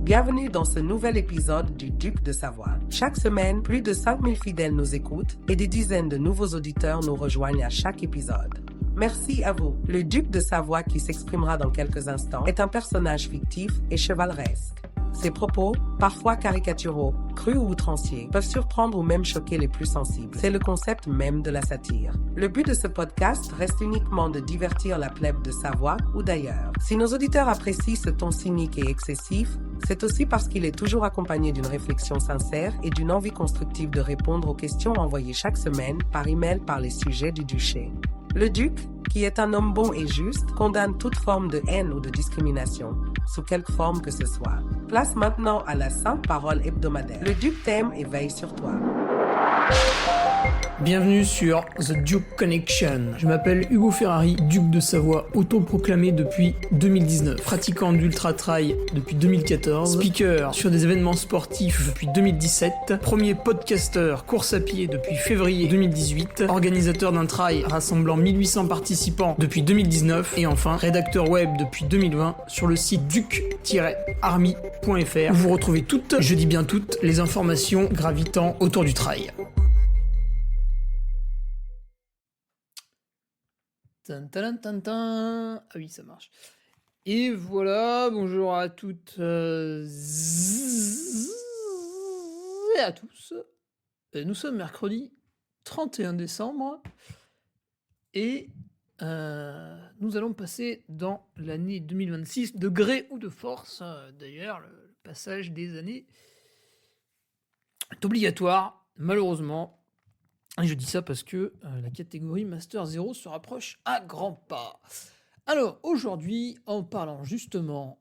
Bienvenue dans ce nouvel épisode du Duc de Savoie. Chaque semaine, plus de 5000 fidèles nous écoutent et des dizaines de nouveaux auditeurs nous rejoignent à chaque épisode. Merci à vous. Le Duc de Savoie, qui s'exprimera dans quelques instants, est un personnage fictif et chevaleresque. Ses propos, parfois caricaturaux, crus ou outranciers, peuvent surprendre ou même choquer les plus sensibles. C'est le concept même de la satire. Le but de ce podcast reste uniquement de divertir la plèbe de Savoie ou d'ailleurs. Si nos auditeurs apprécient ce ton cynique et excessif, c'est aussi parce qu'il est toujours accompagné d'une réflexion sincère et d'une envie constructive de répondre aux questions envoyées chaque semaine par email par les sujets du duché. Le duc, qui est un homme bon et juste, condamne toute forme de haine ou de discrimination, sous quelque forme que ce soit. Place maintenant à la sainte parole hebdomadaire. Le duc t'aime et veille sur toi. Bienvenue sur The Duke Connection. Je m'appelle Hugo Ferrari, duc de Savoie, autoproclamé depuis 2019, pratiquant d'ultra trail depuis 2014, speaker sur des événements sportifs depuis 2017, premier podcasteur course à pied depuis février 2018, organisateur d'un trail rassemblant 1800 participants depuis 2019 et enfin rédacteur web depuis 2020 sur le site duc-army.fr où vous retrouvez toutes, je dis bien toutes, les informations gravitant autour du trail. Ah oui, ça marche. Et voilà, bonjour à toutes et à tous. Nous sommes mercredi 31 décembre et nous allons passer dans l'année 2026, de gré ou de force. D'ailleurs, le passage des années est obligatoire, malheureusement. Et je dis ça parce que la catégorie Master 0 se rapproche à grands pas. Alors, aujourd'hui, en parlant justement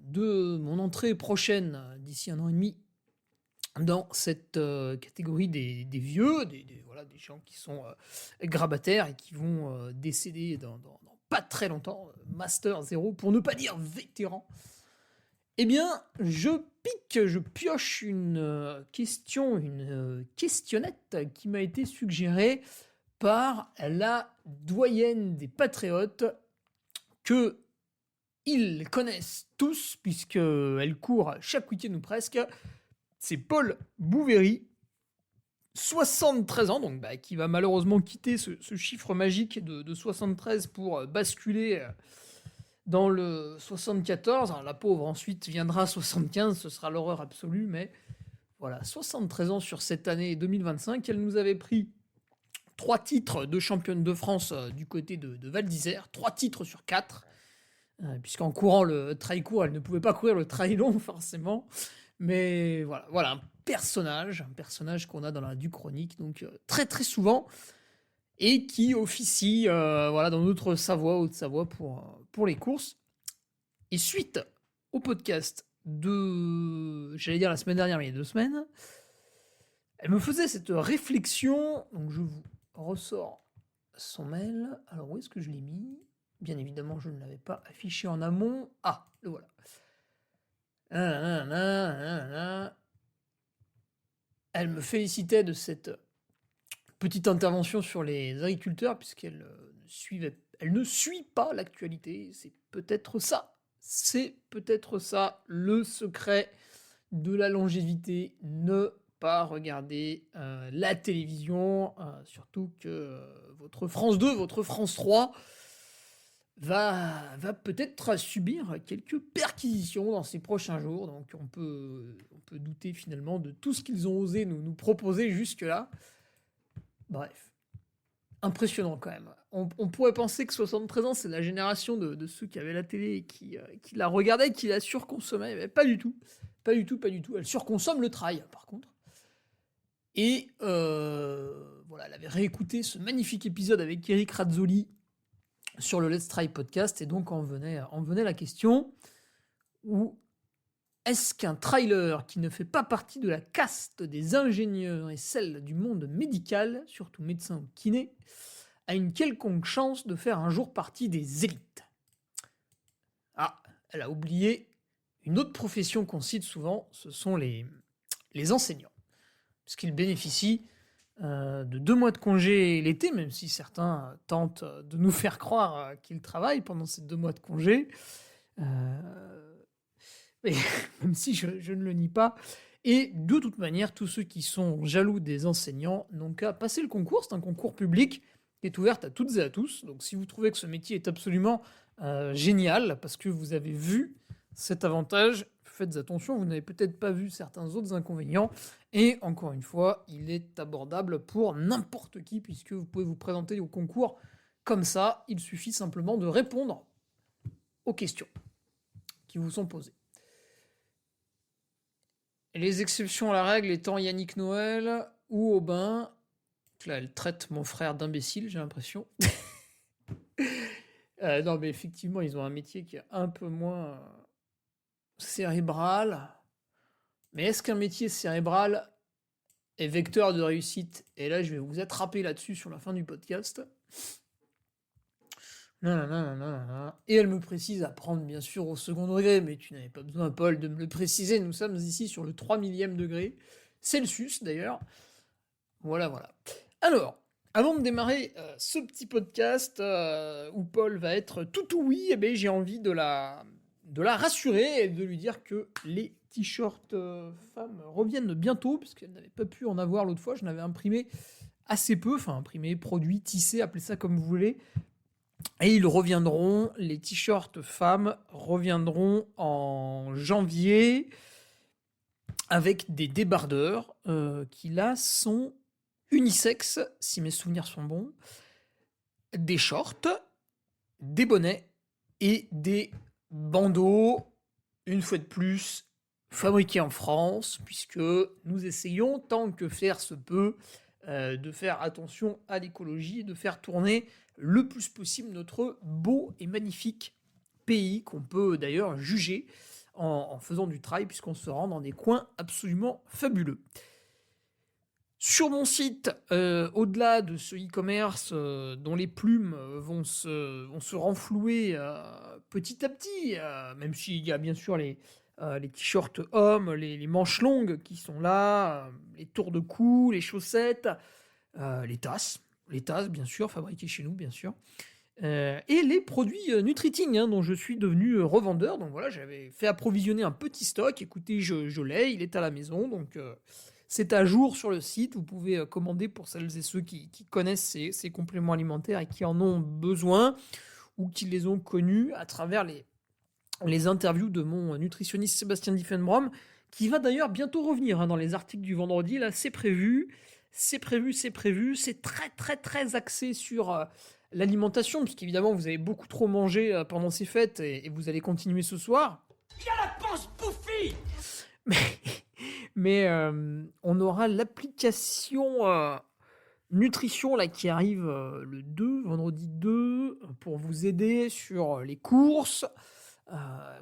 de mon entrée prochaine, d'ici 1 an et demi, dans cette catégorie des vieux, des gens qui sont grabataires et qui vont décéder dans pas très longtemps, Master 0, pour ne pas dire vétéran, eh bien, je pioche une question, une questionnette qui m'a été suggérée par la doyenne des patriotes que ils connaissent tous puisqu'elle court chaque week-end ou presque. C'est Paul Bouvéry, 73 ans, donc qui va malheureusement quitter ce chiffre magique de 73 pour basculer dans le 74, alors la pauvre ensuite viendra 75, ce sera l'horreur absolue, mais voilà, 73 ans sur cette année 2025, elle nous avait pris 3 titres de championne de France du côté de Val d'Isère, 3 titres sur 4, puisqu'en courant le trail court, elle ne pouvait pas courir le trail long forcément, mais voilà un personnage qu'on a dans la Duc Chronique, donc très très souvent, et qui officie dans notre Savoie, Haute-Savoie pour les courses. Et suite au podcast j'allais dire la semaine dernière, mais il y a 2 semaines, elle me faisait cette réflexion, donc je vous ressors son mail. Alors où est-ce que je l'ai mis ? Bien évidemment, je ne l'avais pas affiché en amont. Ah, le voilà. Elle me félicitait de cette petite intervention sur les agriculteurs, puisqu'elle ne suit pas l'actualité. C'est peut-être ça le secret de la longévité. Ne pas regarder la télévision, surtout que votre France 2, votre France 3 va peut-être subir quelques perquisitions dans ces prochains jours. Donc on peut douter finalement de tout ce qu'ils ont osé nous proposer jusque-là. Bref, impressionnant quand même. On pourrait penser que 73 ans, c'est la génération de ceux qui avaient la télé et qui la regardaient et qui la surconsommaient. Mais pas du tout. Elle surconsomme le trail, par contre. Et elle avait réécouté ce magnifique épisode avec Eric Razzoli sur le Let's Try podcast. Et donc, en venait la question où est-ce qu'un trailer qui ne fait pas partie de la caste des ingénieurs et celle du monde médical, surtout médecin ou kiné, a une quelconque chance de faire un jour partie des élites ? Ah, elle a oublié une autre profession qu'on cite souvent, ce sont les enseignants. Parce qu'ils bénéficient de 2 mois de congé l'été, même si certains tentent de nous faire croire qu'ils travaillent pendant ces 2 mois de congé. et même si je ne le nie pas. Et de toute manière, tous ceux qui sont jaloux des enseignants n'ont qu'à passer le concours. C'est un concours public qui est ouvert à toutes et à tous. Donc si vous trouvez que ce métier est absolument génial, parce que vous avez vu cet avantage, faites attention, vous n'avez peut-être pas vu certains autres inconvénients. Et encore une fois, il est abordable pour n'importe qui, puisque vous pouvez vous présenter au concours comme ça. Il suffit simplement de répondre aux questions qui vous sont posées. Les exceptions à la règle étant Yannick Noël ou Aubin. Là, elle traite mon frère d'imbécile, j'ai l'impression. Non, mais effectivement, ils ont un métier qui est un peu moins cérébral. Mais est-ce qu'un métier cérébral est vecteur de réussite? Et là, je vais vous attraper là-dessus sur la fin du podcast. Nanana. Et elle me précise à prendre bien sûr au second degré, mais tu n'avais pas besoin, Paul, de me le préciser. Nous sommes ici sur le 3 millième degré, Celsius d'ailleurs. Voilà. Alors, avant de démarrer ce petit podcast où Paul va être tout oui, eh bien, j'ai envie de la rassurer et de lui dire que les t-shirts femmes reviennent bientôt, puisqu'elle n'avait pas pu en avoir l'autre fois. Je n'avais imprimé assez peu, imprimé, produit, tissé, appelez ça comme vous voulez. Et ils reviendront, les t-shirts femmes reviendront en janvier avec des débardeurs qui là sont unisexes, si mes souvenirs sont bons, des shorts, des bonnets et des bandeaux, une fois de plus, fabriqués en France, puisque nous essayons, tant que faire se peut, de faire attention à l'écologie et de faire tourner le plus possible notre beau et magnifique pays, qu'on peut d'ailleurs juger en faisant du trail, puisqu'on se rend dans des coins absolument fabuleux. Sur mon site, au-delà de ce e-commerce dont les plumes vont se renflouer petit à petit, même s'il y a bien sûr les t-shirts hommes, les manches longues qui sont là, les tours de cou, les chaussettes, les tasses bien sûr, fabriquées chez nous bien sûr, et les produits Nutriting dont je suis devenu revendeur. Donc voilà, j'avais fait approvisionner un petit stock, écoutez, je l'ai, il est à la maison, donc c'est à jour sur le site, vous pouvez commander pour celles et ceux qui connaissent ces compléments alimentaires et qui en ont besoin ou qui les ont connus à travers les interviews de mon nutritionniste Sébastien Diffenbrom, qui va d'ailleurs bientôt revenir dans les articles du vendredi. Là, c'est prévu. C'est très très très axé sur l'alimentation, puisqu'évidemment vous avez beaucoup trop mangé pendant ces fêtes et vous allez continuer ce soir. Il a la panse bouffie. Mais on aura l'application nutrition là qui arrive le 2, vendredi 2, pour vous aider sur les courses.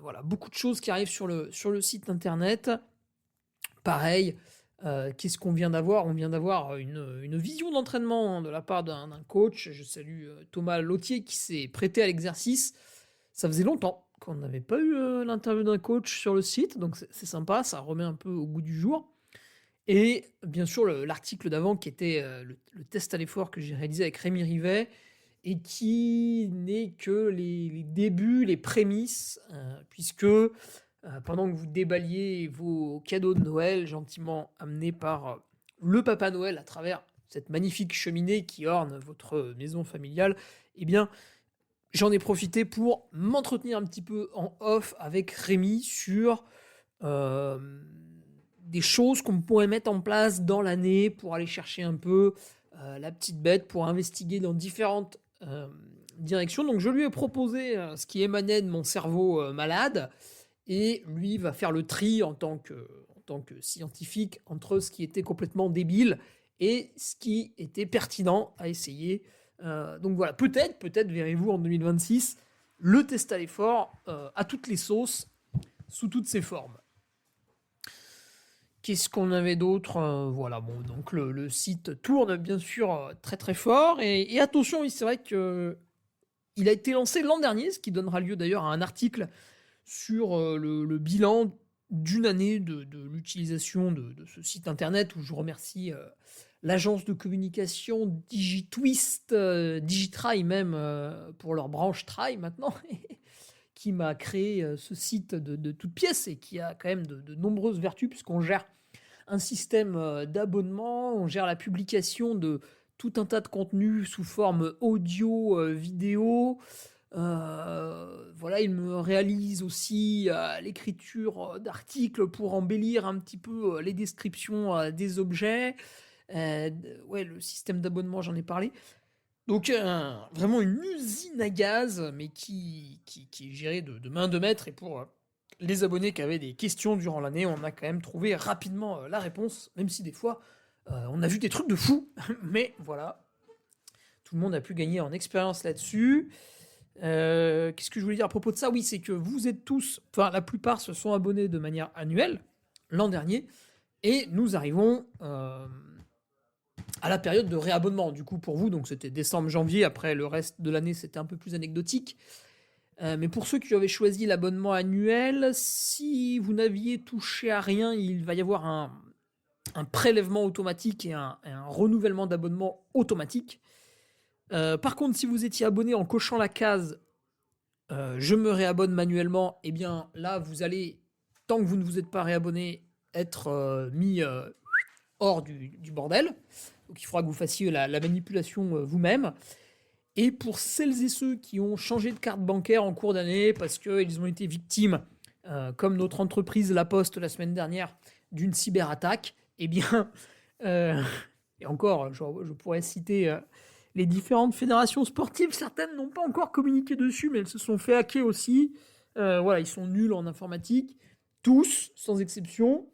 Voilà, beaucoup de choses qui arrivent sur le site internet. Pareil, qu'est-ce qu'on vient d'avoir? On vient d'avoir une vision d'entraînement de la part d'un coach. Je salue Thomas Lautier qui s'est prêté à l'exercice. Ça faisait longtemps qu'on n'avait pas eu l'interview d'un coach sur le site, donc c'est sympa, ça remet un peu au goût du jour. Et bien sûr, l'article d'avant qui était le test à l'effort que j'ai réalisé avec Rémi Rivet et qui n'est que les débuts, les prémices, puisque pendant que vous déballiez vos cadeaux de Noël gentiment amenés par le Papa Noël à travers cette magnifique cheminée qui orne votre maison familiale, eh bien, j'en ai profité pour m'entretenir un petit peu en off avec Rémi sur des choses qu'on pourrait mettre en place dans l'année pour aller chercher un peu la petite bête, pour investiguer dans différentes directions. Donc je lui ai proposé ce qui émanait de mon cerveau malade, et lui va faire le tri en tant que scientifique entre ce qui était complètement débile et ce qui était pertinent à essayer. Donc voilà, peut-être verrez-vous en 2026 le test à l'effort à toutes les sauces, sous toutes ses formes. Qu'est-ce qu'on avait d'autre? Voilà, bon, donc le site tourne bien sûr très très fort. Et attention, oui, c'est vrai qu'il a été lancé l'an dernier, ce qui donnera lieu d'ailleurs à un article sur le bilan d'une année de l'utilisation de ce site internet, où je remercie l'agence de communication DigiTwist, Digitry même, pour leur branche Try maintenant, qui m'a créé ce site de toutes pièces et qui a quand même de nombreuses vertus puisqu'on gère un système d'abonnement, on gère la publication de tout un tas de contenus sous forme audio, vidéo. Voilà, il me réalise aussi l'écriture d'articles pour embellir un petit peu les descriptions des objets. Ouais, le système d'abonnement, j'en ai parlé. Donc, vraiment une usine à gaz, mais qui est gérée de main de maître. Et pour les abonnés qui avaient des questions durant l'année, on a quand même trouvé rapidement la réponse, même si des fois, on a vu des trucs de fou. Mais voilà, tout le monde a pu gagner en expérience là-dessus. Qu'est-ce que je voulais dire à propos de ça? Oui, c'est que vous êtes tous, enfin la plupart se sont abonnés de manière annuelle l'an dernier, et nous arrivons à la période de réabonnement. Du coup, pour vous, donc c'était décembre-janvier. Après, le reste de l'année, c'était un peu plus anecdotique. Mais pour ceux qui avaient choisi l'abonnement annuel, si vous n'aviez touché à rien, il va y avoir un prélèvement automatique et un renouvellement d'abonnement automatique. Par contre, si vous étiez abonné en cochant la case je me réabonne manuellement, eh bien là, vous allez, tant que vous ne vous êtes pas réabonné, être mis hors du bordel. Donc il faudra que vous fassiez la manipulation vous-même. Et pour celles et ceux qui ont changé de carte bancaire en cours d'année parce qu'ils ont été victimes, comme notre entreprise La Poste la semaine dernière, d'une cyberattaque, eh bien, et encore, je pourrais citer les différentes fédérations sportives. Certaines n'ont pas encore communiqué dessus, mais elles se sont fait hacker aussi. Voilà, ils sont nuls en informatique, tous, sans exception.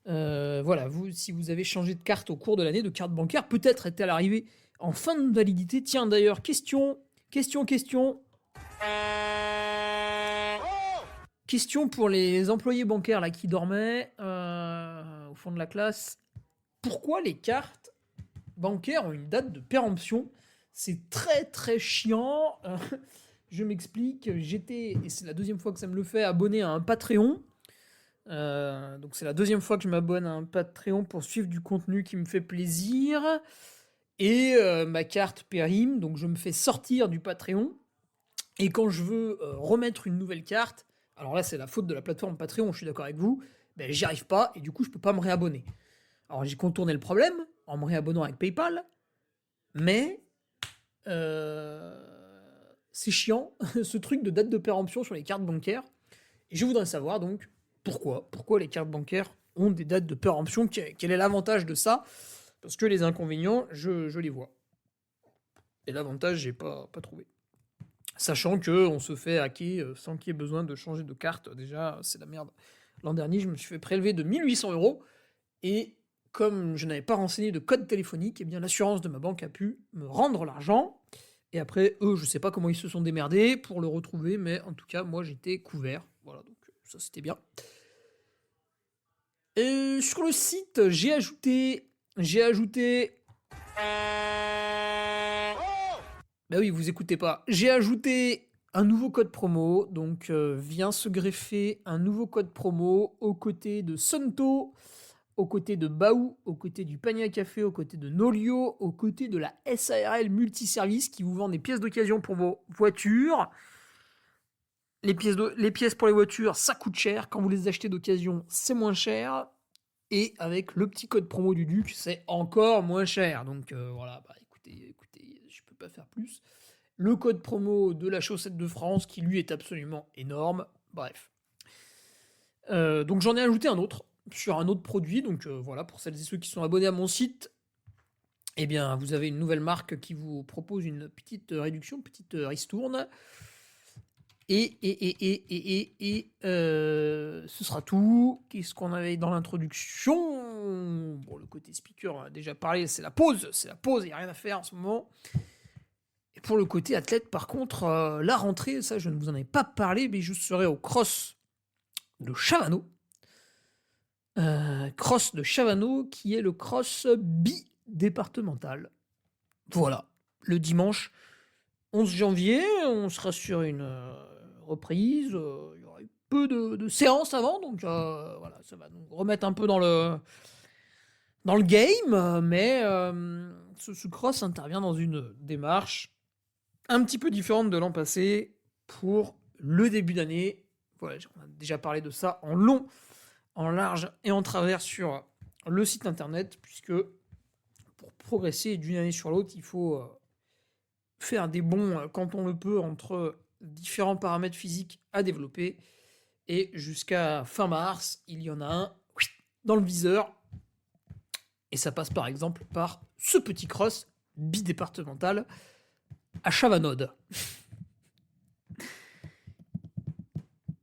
Voilà, si vous avez changé de carte au cours de l'année, de carte bancaire, peut-être est-elle arrivée en fin de validité. Tiens, d'ailleurs, question. Question pour les employés bancaires là, qui dormaient au fond de la classe. Pourquoi les cartes bancaires ont une date de péremption? C'est très très chiant. Je m'explique. J'étais, et c'est la deuxième fois que ça me le fait, abonné à un Patreon. Donc c'est la deuxième fois que je m'abonne à un Patreon pour suivre du contenu qui me fait plaisir. Et ma carte périme, donc je me fais sortir du Patreon. Et quand je veux remettre une nouvelle carte, alors là c'est la faute de la plateforme Patreon, je suis d'accord avec vous, ben j'y arrive pas et du coup je peux pas me réabonner. Alors j'ai contourné le problème en me réabonnant avec PayPal, mais c'est chiant ce truc de date de péremption sur les cartes bancaires. Et je voudrais savoir donc pourquoi les cartes bancaires ont des dates de péremption, quel est l'avantage de ça? Parce que les inconvénients, je les vois. Et l'avantage, j'ai pas trouvé. Sachant qu'on se fait hacker sans qu'il y ait besoin de changer de carte. Déjà, c'est la merde. L'an dernier, je me suis fait prélever de 1 800 €. Et comme je n'avais pas renseigné de code téléphonique, eh bien l'assurance de ma banque a pu me rendre l'argent. Et après, eux, je sais pas comment ils se sont démerdés pour le retrouver. Mais en tout cas, moi, j'étais couvert. Voilà, donc ça, c'était bien. Sur le site, j'ai ajouté... Bah oui, vous écoutez pas. J'ai ajouté un nouveau code promo, donc vient se greffer un nouveau code promo aux côtés de Sunto, aux côtés de Baou, aux côtés du panier à café, aux côtés de Nolio, aux côtés de la SARL Multiservice qui vous vend des pièces d'occasion pour vos voitures. Les pièces pour les voitures, ça coûte cher. Quand vous les achetez d'occasion, c'est moins cher. Et avec le petit code promo du Duc, c'est encore moins cher. Donc voilà, bah, écoutez, je peux pas faire plus. Le code promo de la chaussette de France, qui lui est absolument énorme. Bref. Donc j'en ai ajouté un autre, sur un autre produit. Donc voilà, pour celles et ceux qui sont abonnés à mon site, eh bien vous avez une nouvelle marque qui vous propose une petite réduction, petite ristourne. Et ce sera tout. Qu'est-ce qu'on avait dans l'introduction? Bon, le côté speaker, on a déjà parlé, c'est la pause, il n'y a rien à faire en ce moment. Et pour le côté athlète, par contre, la rentrée, ça je ne vous en ai pas parlé, mais je serai au cross de Chavano. Cross de Chavano, qui est le cross bi-départemental. Voilà, le dimanche 11 janvier, on sera sur une... reprise, il y aura eu peu de séances avant, donc voilà, ça va nous remettre un peu dans le game, mais ce cross intervient dans une démarche un petit peu différente de l'an passé pour le début d'année. Voilà, on a déjà parlé de ça en long, en large et en travers sur le site internet, puisque pour progresser d'une année sur l'autre, il faut faire des bonds quand on le peut entre différents paramètres physiques à développer. Et jusqu'à fin mars, il y en a un dans le viseur. Et ça passe par exemple par ce petit cross bidépartemental à Chavanode.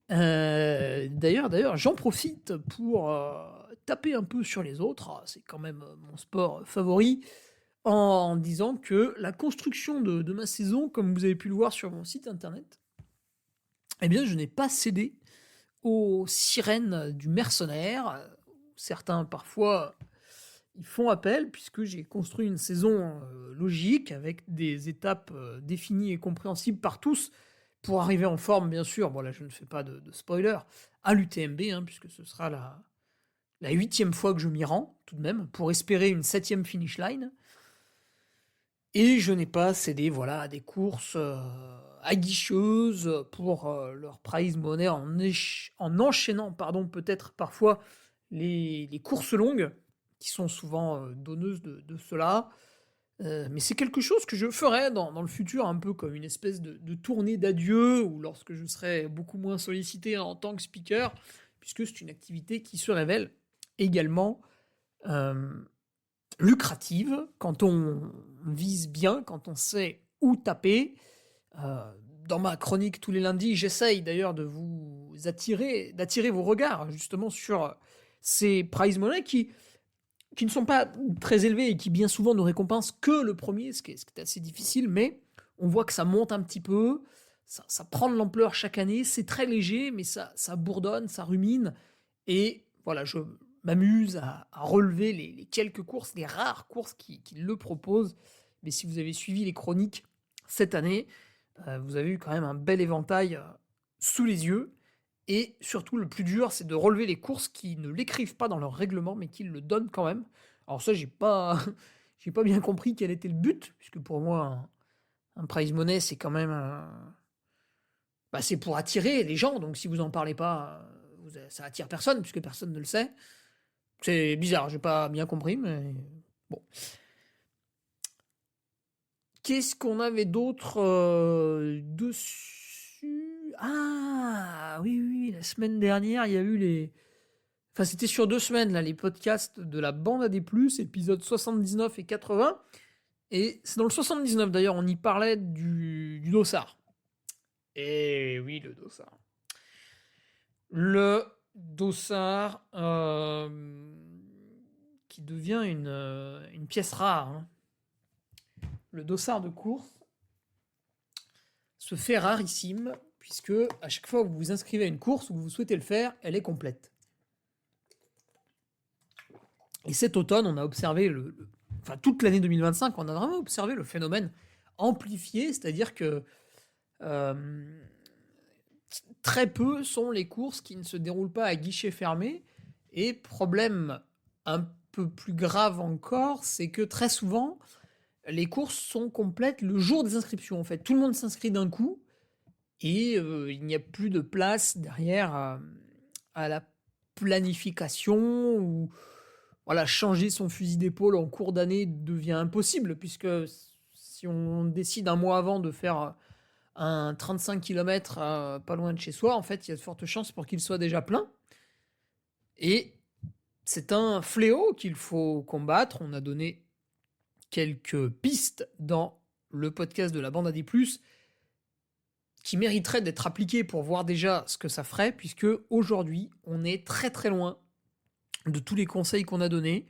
D'ailleurs, j'en profite pour taper un peu sur les autres. C'est quand même mon sport favori. En disant que la construction de ma saison, comme vous avez pu le voir sur mon site internet, eh bien, je n'ai pas cédé aux sirènes du mercenaire. Certains, parfois, ils font appel, puisque j'ai construit une saison logique, avec des étapes définies et compréhensibles par tous, pour arriver en forme, bien sûr, bon là je ne fais pas de spoiler, à l'UTMB, puisque ce sera la 8e fois que je m'y rends, tout de même, pour espérer une 7e finish line. Et je n'ai pas cédé à des courses aguicheuses pour leur prize money en enchaînant peut-être parfois les courses longues, qui sont souvent donneuses de cela. Mais c'est quelque chose que je ferai dans le futur, un peu comme une espèce de tournée d'adieu, ou lorsque je serai beaucoup moins sollicité en tant que speaker, puisque c'est une activité qui se révèle également lucrative quand on vise bien, quand on sait où taper. Dans ma chronique tous les lundis, j'essaye d'ailleurs de vous d'attirer vos regards justement sur ces prize money qui ne sont pas très élevés et qui bien souvent ne récompensent que le premier, ce qui est assez difficile, mais on voit que ça monte un petit peu, ça prend de l'ampleur chaque année, c'est très léger, mais ça bourdonne, ça rumine, et voilà, je m'amuse à relever les quelques courses, les rares courses qui le proposent. Mais si vous avez suivi les chroniques cette année, vous avez eu quand même un bel éventail sous les yeux. Et surtout, le plus dur, c'est de relever les courses qui ne l'écrivent pas dans leur règlement, mais qui le donnent quand même. Alors ça, j'ai pas bien compris quel était le but, puisque pour moi, un prize money, c'est quand même c'est pour attirer les gens. Donc si vous en parlez pas, ça attire personne, puisque personne ne le sait. C'est bizarre, j'ai pas bien compris, mais bon. Qu'est-ce qu'on avait d'autre dessus? Ah oui, la semaine dernière, il y a eu Enfin, c'était sur 2 semaines, là, les podcasts de la bande à des plus, épisodes 79 et 80. Et c'est dans le 79, d'ailleurs, on y parlait du dossard. Et oui, le dossard. Le dossard qui devient une pièce rare. Le dossard de course se fait rarissime, puisque à chaque fois que vous vous inscrivez à une course ou que vous souhaitez le faire, elle est complète. Et cet automne, on a observé toute l'année 2025, on a vraiment observé le phénomène amplifié, c'est-à-dire que très peu sont les courses qui ne se déroulent pas à guichet fermé. Et problème un peu plus grave encore, c'est que très souvent, les courses sont complètes le jour des inscriptions. En fait, tout le monde s'inscrit d'un coup et il n'y a plus de place derrière à la planification, ou changer son fusil d'épaule en cours d'année devient impossible, puisque si on décide un mois avant de faire un 35 km pas loin de chez soi, en fait, il y a de fortes chances pour qu'il soit déjà plein. Et c'est un fléau qu'il faut combattre. On a donné quelques pistes dans le podcast de la bande à des plus qui mériteraient d'être appliquées pour voir déjà ce que ça ferait, puisque aujourd'hui, on est très très loin de tous les conseils qu'on a donnés.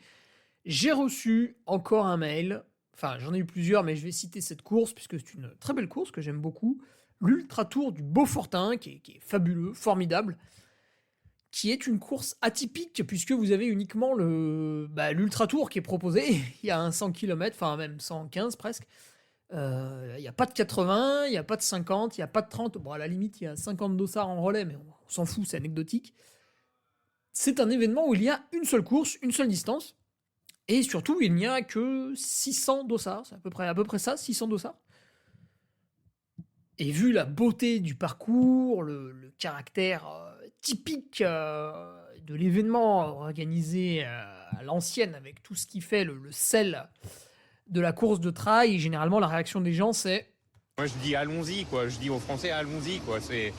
J'ai reçu encore un mail, enfin j'en ai eu plusieurs, mais je vais citer cette course, puisque c'est une très belle course que j'aime beaucoup, l'Ultra Tour du Beaufortin, qui est fabuleux, formidable, qui est une course atypique, puisque vous avez uniquement l'Ultra Tour qui est proposé. Il y a un 100 km, enfin même 115 presque. Il n'y a pas de 80, il n'y a pas de 50, il n'y a pas de 30. Bon, à la limite, il y a 50 dossards en relais, mais on s'en fout, c'est anecdotique. C'est un événement où il y a une seule course, une seule distance, et surtout, il n'y a que 600 dossards. C'est à peu près ça, 600 dossards. Et vu la beauté du parcours, le caractère typique de l'événement organisé à l'ancienne, avec tout ce qui fait le sel de la course de trail, généralement la réaction des gens c'est Moi, je dis allons-y, quoi. Je dis aux Français allons-y, quoi. C'est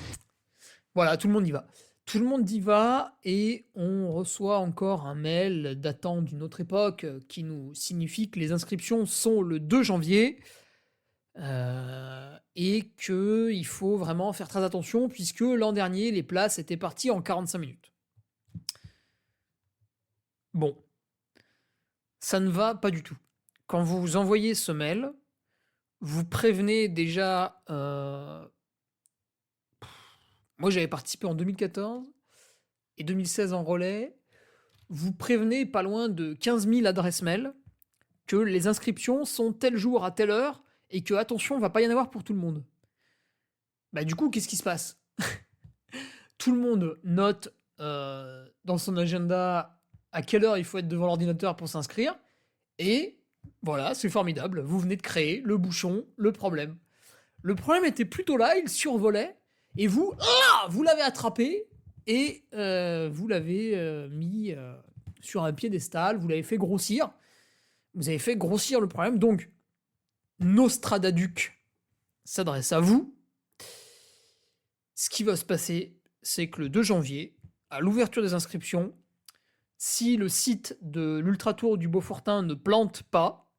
voilà, tout le monde y va. Tout le monde y va et on reçoit encore un mail datant d'une autre époque qui nous signifie que les inscriptions sont le 2 janvier et qu'il faut vraiment faire très attention puisque l'an dernier, les places étaient parties en 45 minutes. Bon, ça ne va pas du tout. Quand vous envoyez ce mail, vous prévenez déjà... Moi, j'avais participé en 2014 et 2016 en relais. Vous prévenez pas loin de 15 000 adresses mail que les inscriptions sont tel jour à telle heure et que, attention, va pas y en avoir pour tout le monde. Bah, du coup, qu'est-ce qui se passe? Tout le monde note dans son agenda à quelle heure il faut être devant l'ordinateur pour s'inscrire. Et voilà, c'est formidable. Vous venez de créer le bouchon, le problème. Le problème était plutôt là, il survolait. Et vous, vous l'avez attrapé et vous l'avez mis sur un piédestal, vous l'avez fait grossir. Vous avez fait grossir le problème. Donc, Nostradaduc s'adresse à vous. Ce qui va se passer, c'est que le 2 janvier, à l'ouverture des inscriptions, si le site de l'Ultra Tour du Beaufortin ne plante pas,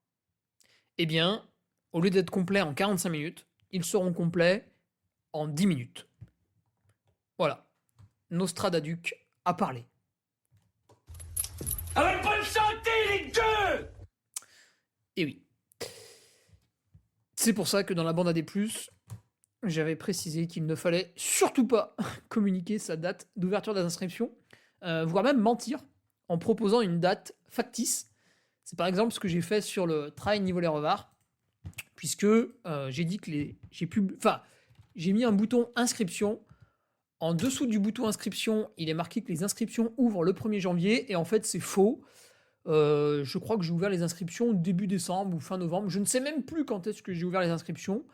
eh bien, au lieu d'être complet en 45 minutes, ils seront complets en 10 minutes. Voilà. Nostradaduc a parlé. Avec bonne santé, les deux! Et oui. C'est pour ça que dans la bande AD+, j'avais précisé qu'il ne fallait surtout pas communiquer sa date d'ouverture des inscriptions, voire même mentir en proposant une date factice. C'est par exemple ce que j'ai fait sur le Trail Nivelles-les-Revards, puisque j'ai dit que j'ai mis un bouton inscription. En dessous du bouton inscription, il est marqué que les inscriptions ouvrent le 1er janvier, et en fait c'est faux. Je crois que j'ai ouvert les inscriptions début décembre ou fin novembre. Je ne sais même plus quand est-ce que j'ai ouvert les inscriptions.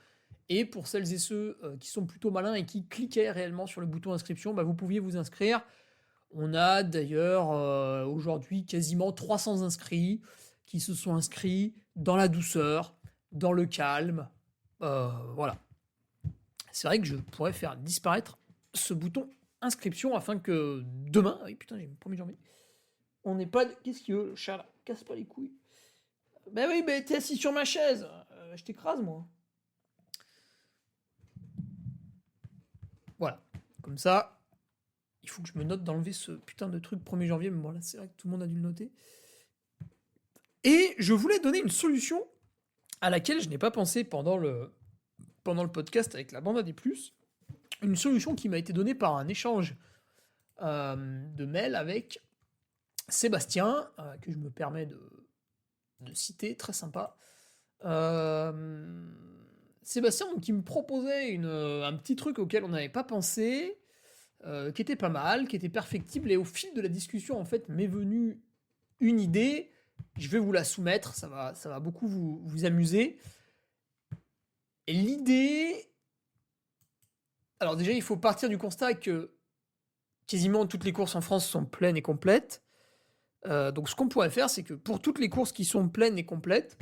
Et pour celles et ceux qui sont plutôt malins et qui cliquaient réellement sur le bouton inscription, bah, vous pouviez vous inscrire. On a d'ailleurs aujourd'hui quasiment 300 inscrits qui se sont inscrits dans la douceur, dans le calme. Voilà. C'est vrai que je pourrais faire disparaître ce bouton inscription afin que demain, oui putain j'ai le 1er janvier, on n'est pas... Qu'est-ce qu'il veut le chat là? Casse pas les couilles. Ben oui, ben t'es assis sur ma chaise, je t'écrase moi. Voilà, comme ça, il faut que je me note d'enlever ce putain de truc 1er janvier, mais voilà, c'est vrai que tout le monde a dû le noter. Et je voulais donner une solution à laquelle je n'ai pas pensé pendant le podcast avec la bande AD+, une solution qui m'a été donnée par un échange de mails avec Sébastien, que je me permets de citer, très sympa. Sébastien donc, qui me proposait un petit truc auquel on n'avait pas pensé, qui était pas mal, qui était perfectible, et au fil de la discussion, en fait, m'est venue une idée. Je vais vous la soumettre, ça va beaucoup vous amuser. Et l'idée... Alors déjà, il faut partir du constat que quasiment toutes les courses en France sont pleines et complètes. Donc ce qu'on pourrait faire, c'est que pour toutes les courses qui sont pleines et complètes,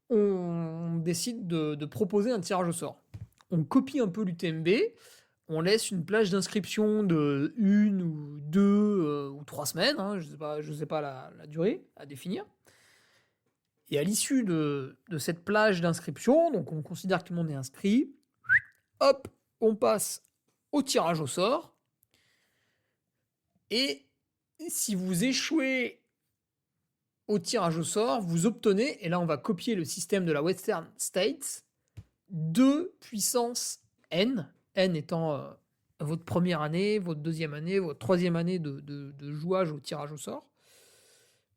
on décide de proposer un tirage au sort. On copie un peu l'UTMB, on laisse une plage d'inscription de 1 ou 2 ou 3 semaines, hein, je sais pas la durée à définir. Et à l'issue de cette plage d'inscription, donc on considère que tout le monde est inscrit, hop, on passe au tirage au sort. Et si vous échouez au tirage au sort, vous obtenez, et là on va copier le système de la Western States, 2 puissance N, N étant votre première année, votre deuxième année, votre troisième année de jouage au tirage au sort.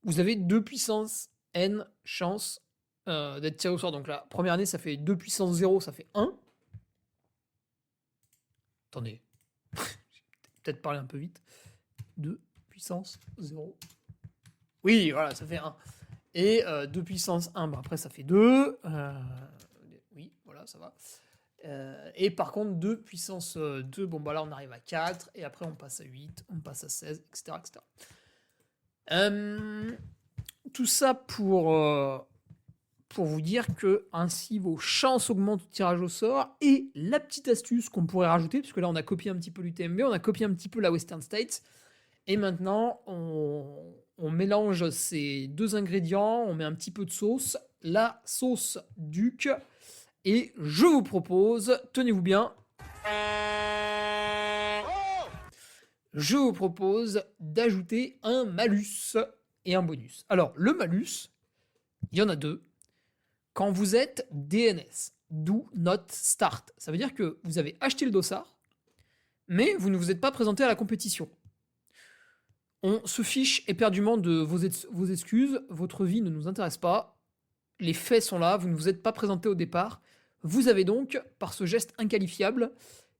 Vous avez 2 puissance N chances d'être tiré au sort. Donc la première année, ça fait 2 puissance 0, ça fait 1. Attendez, j'ai peut-être parlé un peu vite. 2 puissance 0. Oui, voilà, ça fait 1. Et 2 puissance 1, bah après ça fait 2. Oui, voilà, ça va. Et par contre, 2 puissance 2, bon bah là on arrive à 4, et après on passe à 8, on passe à 16, etc. etc. Tout ça pour vous dire que ainsi vos chances augmentent au tirage au sort, et la petite astuce qu'on pourrait rajouter, puisque là on a copié un petit peu l'UTMB, on a copié un petit peu la Western States, et maintenant on mélange ces 2 ingrédients, on met un petit peu de sauce, la sauce Duc, et je vous propose, tenez-vous bien, je vous propose d'ajouter un malus et un bonus. Alors, le malus, il y en a 2. Quand vous êtes DNS, Do Not Start, ça veut dire que vous avez acheté le dossard, mais vous ne vous êtes pas présenté à la compétition. On se fiche éperdument de vos excuses, votre vie ne nous intéresse pas, les faits sont là, vous ne vous êtes pas présenté au départ. Vous avez donc, par ce geste inqualifiable,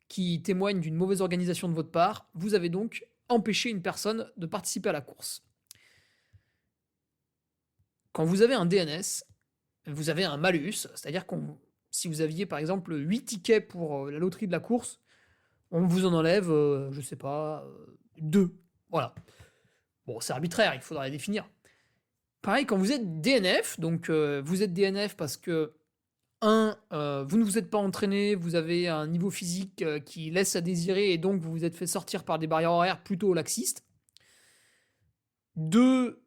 qui témoigne d'une mauvaise organisation de votre part, vous avez donc empêché une personne de participer à la course. Quand vous avez un DNS, vous avez un malus, c'est-à-dire que si vous aviez par exemple 8 tickets pour la loterie de la course, on vous en enlève, 2. Voilà. Bon, c'est arbitraire, il faudra les définir. Pareil, quand vous êtes DNF, donc vous êtes DNF parce que vous ne vous êtes pas entraîné, vous avez un niveau physique qui laisse à désirer, et donc vous vous êtes fait sortir par des barrières horaires plutôt laxistes. 2,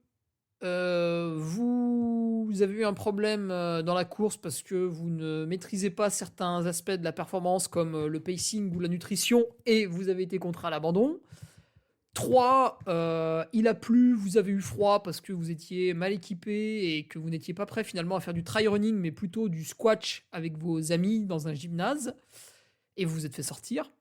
vous avez eu un problème dans la course parce que vous ne maîtrisez pas certains aspects de la performance comme le pacing ou la nutrition, et vous avez été contraint à l'abandon. 3, il a plu, vous avez eu froid parce que vous étiez mal équipé et que vous n'étiez pas prêt finalement à faire du try running, mais plutôt du squash avec vos amis dans un gymnase, et vous vous êtes fait sortir.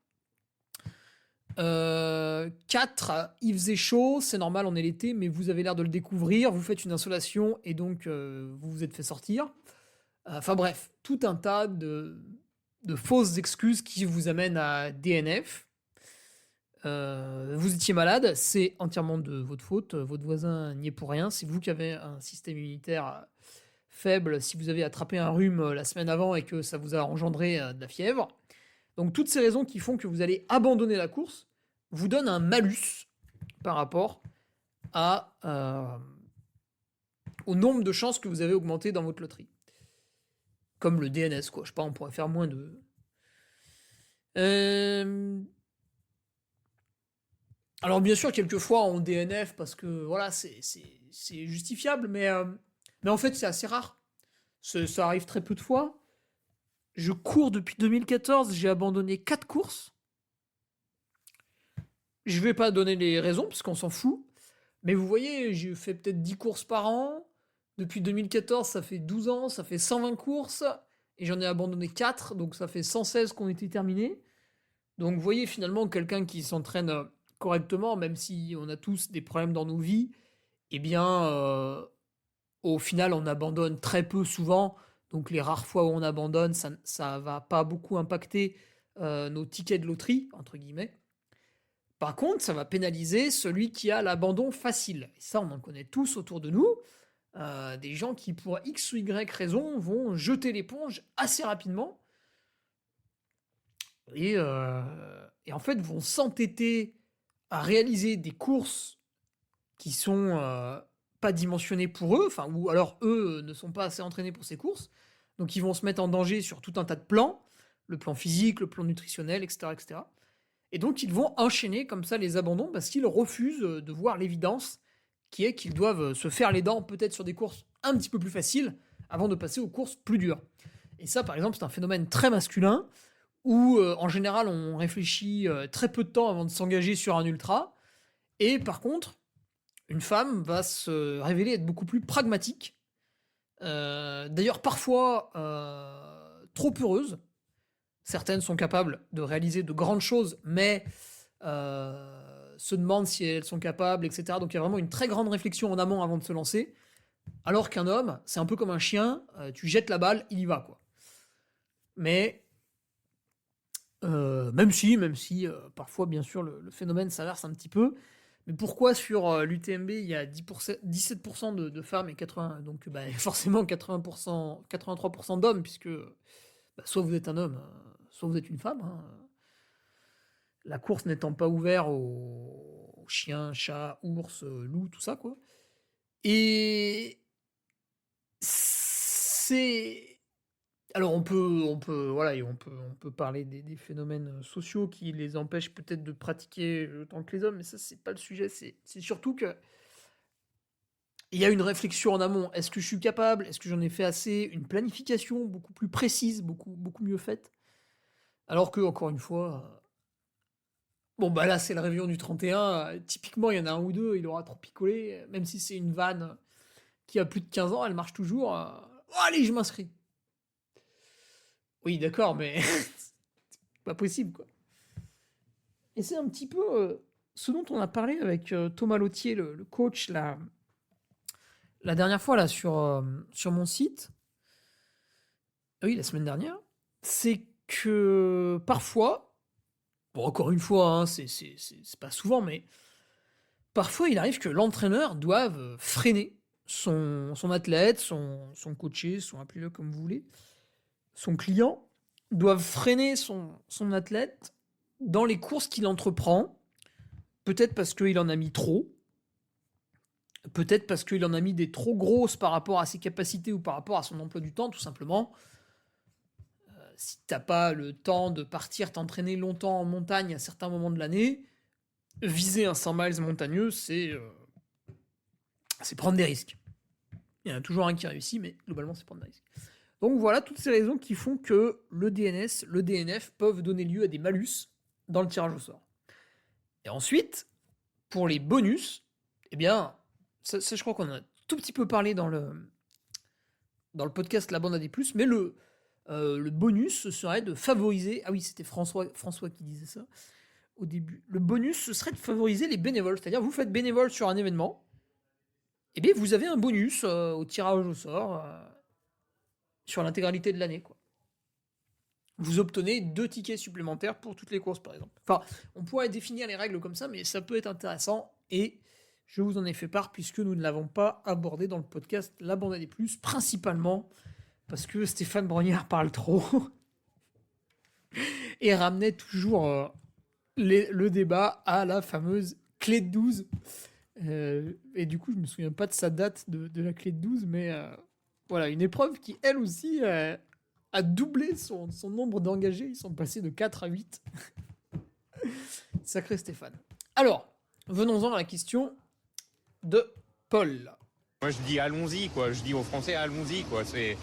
4, il faisait chaud, c'est normal, on est l'été, mais vous avez l'air de le découvrir, vous faites une insolation et donc vous vous êtes fait sortir. Enfin bref, tout un tas de fausses excuses qui vous amènent à DNF. Vous étiez malade, c'est entièrement de votre faute, votre voisin n'y est pour rien, c'est vous qui avez un système immunitaire faible, si vous avez attrapé un rhume la semaine avant et que ça vous a engendré de la fièvre. Donc toutes ces raisons qui font que vous allez abandonner la course vous donnent un malus par rapport au nombre de chances que vous avez augmenté dans votre loterie. Comme le DNS, quoi. Je sais pas, on pourrait faire moins de... Alors bien sûr, quelquefois on DNF parce que voilà, c'est justifiable, mais en fait c'est assez rare. Ça arrive très peu de fois. Je cours depuis 2014, j'ai abandonné 4 courses. Je vais pas donner les raisons parce qu'on s'en fout. Mais vous voyez, j'ai fait peut-être 10 courses par an. Depuis 2014, ça fait 12 ans, ça fait 120 courses. Et j'en ai abandonné 4, donc ça fait 116 qui ont été terminées. Donc vous voyez finalement quelqu'un qui s'entraîne correctement, même si on a tous des problèmes dans nos vies, eh bien au final on abandonne très peu souvent. Donc les rares fois où on abandonne, ça va pas beaucoup impacter nos tickets de loterie, entre guillemets. Par contre, ça va pénaliser celui qui a l'abandon facile. Et ça, on en connaît tous autour de nous. Des gens qui, pour X ou Y raison, vont jeter l'éponge assez rapidement. Et en fait, vont s'entêter à réaliser des courses qui sont pas dimensionnées pour eux, enfin, ou alors eux ne sont pas assez entraînés pour ces courses. Donc ils vont se mettre en danger sur tout un tas de plans, le plan physique, le plan nutritionnel, etc., etc. Et donc ils vont enchaîner comme ça les abandons parce qu'ils refusent de voir l'évidence qui est qu'ils doivent se faire les dents peut-être sur des courses un petit peu plus faciles avant de passer aux courses plus dures. Et ça, par exemple, c'est un phénomène très masculin où, en général, on réfléchit très peu de temps avant de s'engager sur un ultra. Et par contre, une femme va se révéler être beaucoup plus pragmatique. D'ailleurs, parfois, trop heureuse. Certaines sont capables de réaliser de grandes choses, mais se demandent si elles sont capables, etc. Donc il y a vraiment une très grande réflexion en amont avant de se lancer. Alors qu'un homme, c'est un peu comme un chien, tu jettes la balle, il y va, quoi. Mais même si parfois, bien sûr, le phénomène s'inverse un petit peu. Mais pourquoi sur l'UTMB, il y a 17% de femmes et 80%, donc forcément 80%, 83% d'hommes, puisque soit vous êtes un homme, sauf vous êtes une femme, hein, la course n'étant pas ouverte aux chiens, chats, ours, loups, tout ça, quoi. Et c'est... Alors voilà, et on peut parler des phénomènes sociaux qui les empêchent peut-être de pratiquer autant que les hommes, mais ça, c'est pas le sujet. C'est surtout que il y a une réflexion en amont. Est-ce que je suis capable? Est-ce que j'en ai fait assez? Une planification beaucoup plus précise, beaucoup mieux faite. Alors que, encore une fois, bon, bah là, c'est le réveillon du 31. Typiquement, il y en a un ou deux, il aura trop picolé. Même si c'est une vanne qui a plus de 15 ans, elle marche toujours. Oh, allez, je m'inscris. Oui, d'accord, mais c'est pas possible, quoi. Et c'est un petit peu ce dont on a parlé avec Thomas Lautier, le coach, la dernière fois, là, sur mon site. Ah oui, la semaine dernière. C'est que parfois, bon, encore une fois, hein, c'est pas souvent, mais parfois, il arrive que l'entraîneur doive freiner son athlète, son coaché, appelez-le comme vous voulez, son client, doivent freiner son athlète dans les courses qu'il entreprend, peut-être parce qu'il en a mis trop, peut-être parce qu'il en a mis des trop grosses par rapport à ses capacités ou par rapport à son emploi du temps, tout simplement. Si t'as pas le temps de partir t'entraîner longtemps en montagne à certains moments de l'année, viser un 100 miles montagneux, c'est prendre des risques. Il y en a toujours un qui réussit, mais globalement, c'est prendre des risques. Donc voilà toutes ces raisons qui font que le DNS, le DNF peuvent donner lieu à des malus dans le tirage au sort. Et ensuite, pour les bonus, eh bien, ça je crois qu'on en a tout petit peu parlé dans le podcast La Bande à des Plus, mais le bonus, ce serait de favoriser... Ah oui, c'était François qui disait ça au début. Le bonus, ce serait de favoriser les bénévoles. C'est-à-dire, vous faites bénévole sur un événement, eh bien, vous avez un bonus au tirage au sort sur l'intégralité de l'année, quoi. Vous obtenez 2 tickets supplémentaires pour toutes les courses, par exemple. Enfin, on pourrait définir les règles comme ça, mais ça peut être intéressant, et je vous en ai fait part, puisque nous ne l'avons pas abordé dans le podcast La Bande à des Plus, principalement parce que Stéphane Brognard parle trop, et ramenait toujours le débat à la fameuse clé de 12. Et du coup, je me souviens pas de sa date de la clé de 12, mais voilà, une épreuve qui, elle aussi, a doublé son nombre d'engagés. Ils sont passés de 4 à 8. Sacré Stéphane. Alors, venons-en à la question de Paul. Moi, je dis allons-y, quoi. Je dis aux Français, allons-y, quoi. C'est...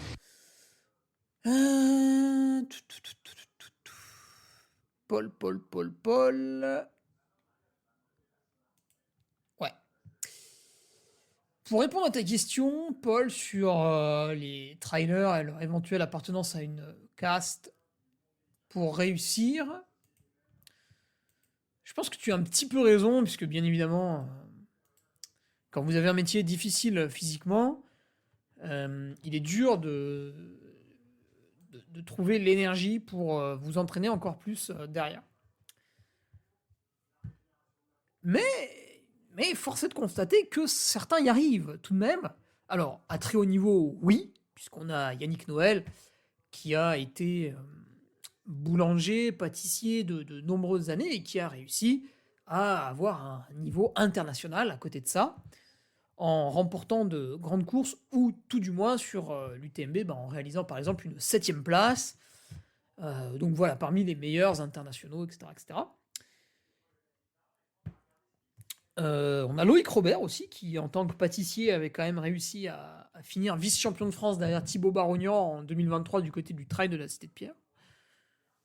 Paul. Ouais. Pour répondre à ta question, Paul, sur les trailers et leur éventuelle appartenance à une caste pour réussir, je pense que tu as un petit peu raison, puisque bien évidemment, quand vous avez un métier difficile physiquement, il est dur de trouver l'énergie pour vous entraîner encore plus derrière. Mais force est de constater que certains y arrivent tout de même. Alors, à très haut niveau, oui, puisqu'on a Yannick Noël, qui a été boulanger, pâtissier de nombreuses années et qui a réussi à avoir un niveau international à côté de ça, en remportant de grandes courses, ou tout du moins sur l'UTMB, en réalisant par exemple une 7e place. Donc voilà, parmi les meilleurs internationaux, etc. etc. On a Loïc Robert aussi, qui en tant que pâtissier avait quand même réussi à finir vice-champion de France derrière Thibaut Barognan en 2023 du côté du trail de la Cité de Pierre.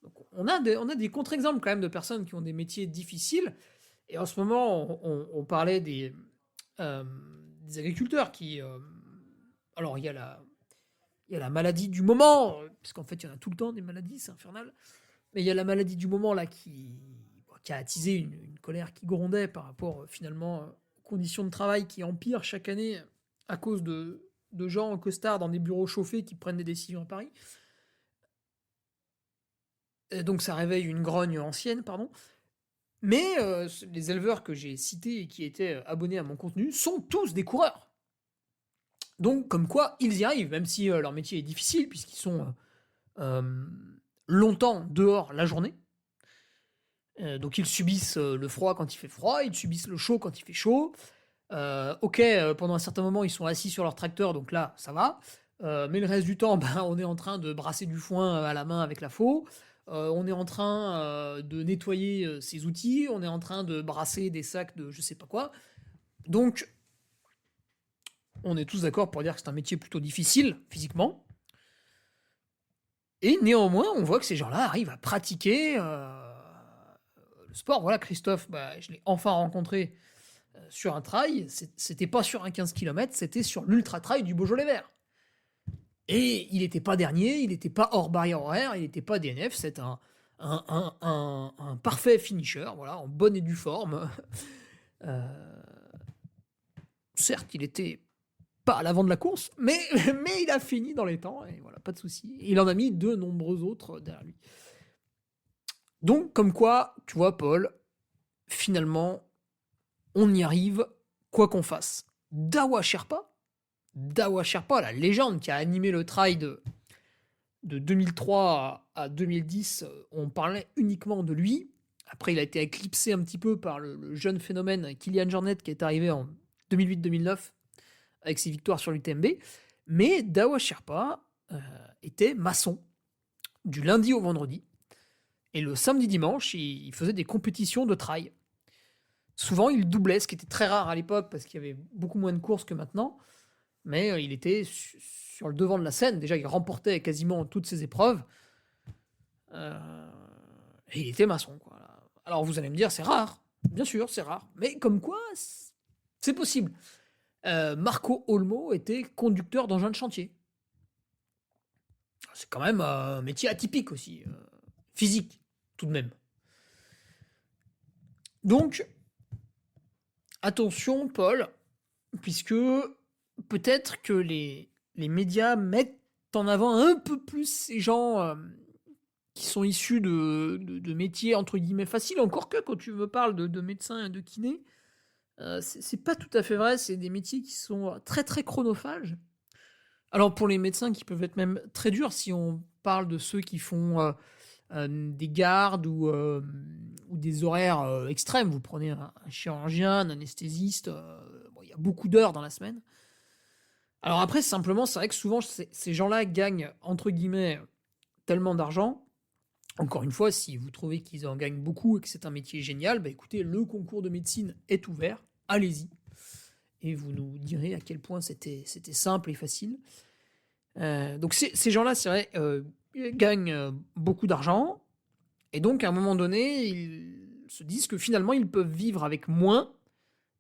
Donc on a des contre-exemples quand même de personnes qui ont des métiers difficiles. Et en ce moment, on parlait des agriculteurs qui... alors il y a la maladie du moment, puisqu'en fait il y en a tout le temps des maladies, c'est infernal. Mais il y a la maladie du moment là qui a attisé une colère qui grondait par rapport finalement aux conditions de travail qui empirent chaque année à cause de gens en costard dans des bureaux chauffés qui prennent des décisions à Paris. Et donc ça réveille une grogne ancienne, pardon. Mais les éleveurs que j'ai cités et qui étaient abonnés à mon contenu sont tous des coureurs. Donc comme quoi ils y arrivent, même si leur métier est difficile, puisqu'ils sont longtemps dehors la journée. Donc ils subissent le froid quand il fait froid, ils subissent le chaud quand il fait chaud. Pendant un certain moment, ils sont assis sur leur tracteur, donc là, ça va. Mais le reste du temps, ben, on est en train de brasser du foin à la main avec la faux. On est en train de nettoyer ses outils. On est en train de brasser des sacs de je sais pas quoi. Donc, on est tous d'accord pour dire que c'est un métier plutôt difficile physiquement. Et néanmoins, on voit que ces gens-là arrivent à pratiquer le sport. Voilà, Christophe, bah, je l'ai enfin rencontré sur un trail. C'était pas sur un 15 km, c'était sur l'ultra trail du Beaujolais vert. Et il n'était pas dernier, il n'était pas hors barrière horaire, il n'était pas DNF, c'est un parfait finisher, voilà, en bonne et due forme. Certes, il était pas à l'avant de la course, mais il a fini dans les temps, et voilà, pas de souci. Il en a mis de nombreux autres derrière lui. Donc, comme quoi, tu vois, Paul, finalement, on y arrive, quoi qu'on fasse. Dawa Sherpa, la légende qui a animé le trail de 2003 à 2010, on parlait uniquement de lui. Après, il a été éclipsé un petit peu par le jeune phénomène Kilian Jornet qui est arrivé en 2008-2009 avec ses victoires sur l'UTMB. Mais Dawa Sherpa était maçon du lundi au vendredi. Et le samedi-dimanche, il faisait des compétitions de trail. Souvent, il doublait, ce qui était très rare à l'époque parce qu'il y avait beaucoup moins de courses que maintenant. Mais il était sur le devant de la scène. Déjà, il remportait quasiment toutes ses épreuves. Et il était maçon, quoi. Alors, vous allez me dire, c'est rare. Bien sûr, c'est rare. Mais comme quoi, c'est possible. Marco Olmo était conducteur d'engin de chantier. C'est quand même un métier atypique aussi. Physique, tout de même. Donc, attention, Paul, puisque peut-être que les médias mettent en avant un peu plus ces gens qui sont issus de métiers entre guillemets faciles, encore que quand tu me parles de médecins et de kinés, c'est pas tout à fait vrai, c'est des métiers qui sont très très chronophages. Alors pour les médecins qui peuvent être même très durs, si on parle de ceux qui font des gardes ou des horaires extrêmes, vous prenez un chirurgien, un anesthésiste, il y a beaucoup d'heures dans la semaine. Alors après, simplement, c'est vrai que souvent, ces gens-là gagnent, entre guillemets, tellement d'argent. Encore une fois, si vous trouvez qu'ils en gagnent beaucoup et que c'est un métier génial, bah écoutez, le concours de médecine est ouvert, allez-y. Et vous nous direz à quel point c'était simple et facile. Donc ces gens-là, c'est vrai, ils gagnent beaucoup d'argent. Et donc, à un moment donné, ils se disent que finalement, ils peuvent vivre avec moins.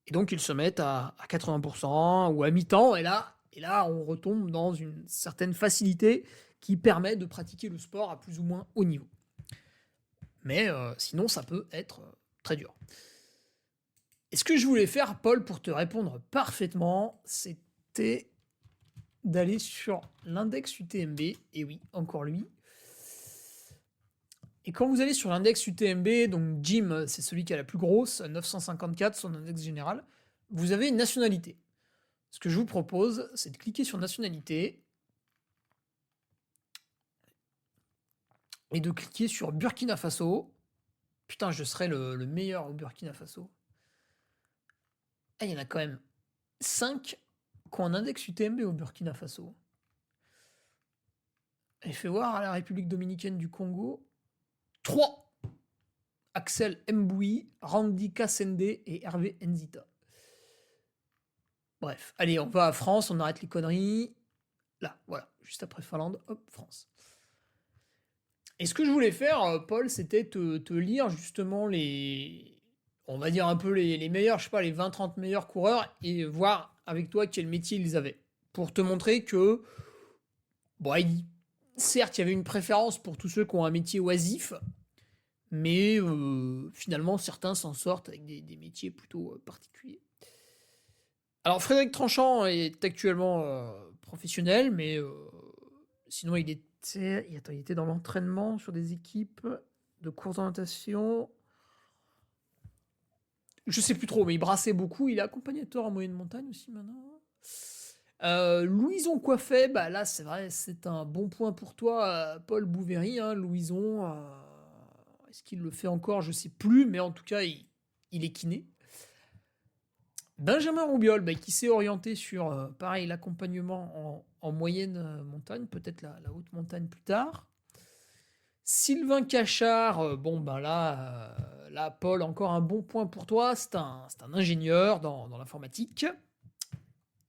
Et donc, ils se mettent à 80% ou à mi-temps. Et là, on retombe dans une certaine facilité qui permet de pratiquer le sport à plus ou moins haut niveau. Mais sinon, ça peut être très dur. Et ce que je voulais faire, Paul, pour te répondre parfaitement, c'était d'aller sur l'index UTMB. Et oui, encore lui. Et quand vous allez sur l'index UTMB, donc Jim, c'est celui qui a la plus grosse, 954, son index général, vous avez une nationalité. Ce que je vous propose, c'est de cliquer sur nationalité et de cliquer sur Burkina Faso. Putain, je serais le meilleur au Burkina Faso. Ah, il y en a quand même 5 qui ont un index UTMB au Burkina Faso. Et fait voir à la République dominicaine du Congo, 3. Axel Mboui, Randy Kassende et Hervé Nzita. Bref, allez, on va à France, on arrête les conneries. Là, voilà, juste après Finlande, hop, France. Et ce que je voulais faire, Paul, c'était te lire justement on va dire un peu les meilleurs, je sais pas, les 20-30 meilleurs coureurs et voir avec toi quel métier ils avaient. Pour te montrer que, bon, certes, il y avait une préférence pour tous ceux qui ont un métier oisif, mais finalement, certains s'en sortent avec des métiers plutôt particuliers. Alors, Frédéric Tranchant est actuellement professionnel, mais sinon, il était dans l'entraînement sur des équipes de course d'orientation. Je sais plus trop, mais il brassait beaucoup. Il est accompagnateur en moyenne montagne aussi maintenant. Louison Coiffet, bah là, c'est vrai, c'est un bon point pour toi, Paul Bouvéry, hein, Louison. Est-ce qu'il le fait encore? Je sais plus, mais en tout cas, il est kiné. Benjamin Roubiol, bah, qui s'est orienté sur, pareil, l'accompagnement en moyenne montagne, peut-être la haute montagne plus tard. Sylvain Cachard, bon, ben là, Paul, encore un bon point pour toi. C'est un ingénieur dans l'informatique.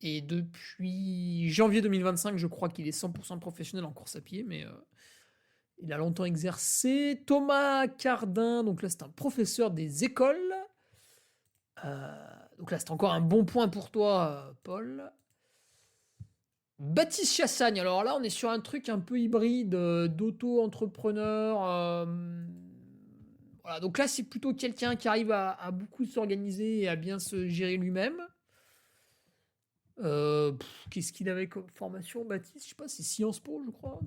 Et depuis janvier 2025, je crois qu'il est 100% professionnel en course à pied, mais il a longtemps exercé. Thomas Cardin, donc là, c'est un professeur des écoles. Donc là, c'est encore un bon point pour toi, Paul. Baptiste Chassagne, alors là, on est sur un truc un peu hybride d'auto-entrepreneur. Voilà, donc là, c'est plutôt quelqu'un qui arrive à beaucoup s'organiser et à bien se gérer lui-même. Qu'est-ce qu'il avait comme formation, Baptiste? Je sais pas, c'est Sciences Po, je crois.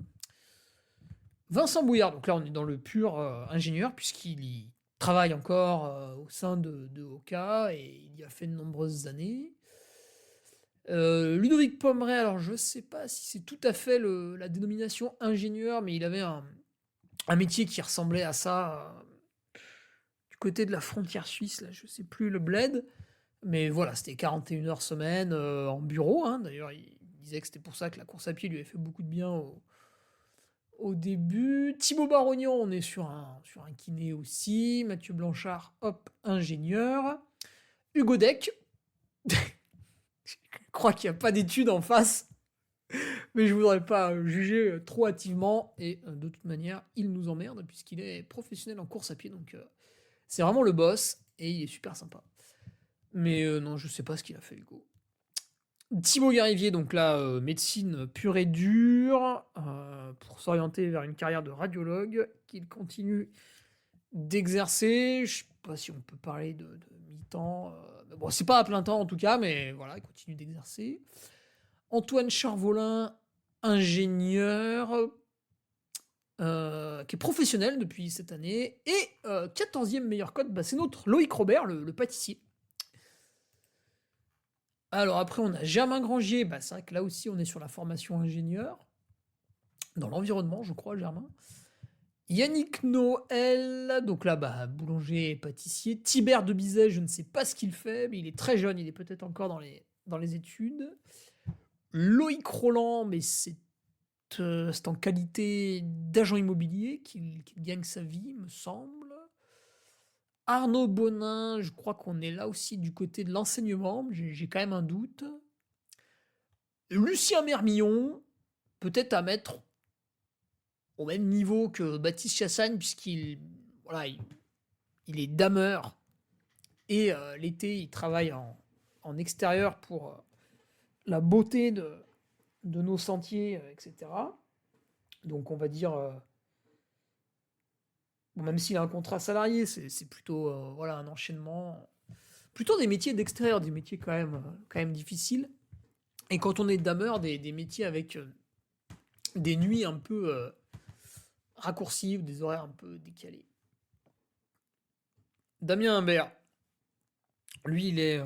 Vincent Bouillard, donc là, on est dans le pur ingénieur, puisqu'il y travaille encore au sein de Oka et il y a fait de nombreuses années. Ludovic Pomeray, alors je sais pas si c'est tout à fait la dénomination ingénieur, mais il avait un métier qui ressemblait à ça du côté de la frontière suisse, là, je sais plus le bled, mais voilà, c'était 41 heures semaine en bureau, hein. D'ailleurs, il disait que c'était pour ça que la course à pied lui avait fait beaucoup de bien au début. Thibaut Barognon, on est sur un kiné aussi. Mathieu Blanchard, hop, ingénieur. Hugo Deck. Je crois qu'il n'y a pas d'études en face, mais je voudrais pas juger trop hâtivement. Et de toute manière, il nous emmerde puisqu'il est professionnel en course à pied. Donc c'est vraiment le boss et il est super sympa. Mais non, je sais pas ce qu'il a fait, Hugo. Thibaut Garivier, donc là, médecine pure et dure, pour s'orienter vers une carrière de radiologue, qu'il continue d'exercer. Je sais pas si on peut parler de mi-temps. Bon, c'est pas à plein temps en tout cas, mais voilà, il continue d'exercer. Antoine Charvolin, ingénieur, qui est professionnel depuis cette année. Et 14e meilleure cote, bah, c'est notre Loïc Robert, le pâtissier. Alors après, on a Germain Grangier. Bah, c'est vrai que là aussi, on est sur la formation ingénieur. Dans l'environnement, je crois, Germain. Yannick Noël, donc là, bah, boulanger et pâtissier. Thibert de Bizet, je ne sais pas ce qu'il fait, mais il est très jeune, il est peut-être encore dans les études. Loïc Roland, mais c'est en qualité d'agent immobilier qu'il gagne sa vie, me semble. Arnaud Bonin, je crois qu'on est là aussi du côté de l'enseignement, j'ai quand même un doute. Lucien Mermillon, peut-être à mettre au même niveau que Baptiste Chassagne, puisqu'il il est dameur et l'été il travaille en extérieur pour la beauté de nos sentiers, etc. Donc on va dire, bon, même s'il a un contrat salarié, c'est plutôt voilà, un enchaînement. Plutôt des métiers d'extérieur, des métiers quand même difficiles. Et quand on est dameur, des métiers avec des nuits un peu raccourcies ou des horaires un peu décalés. Damien Imbert, lui, il est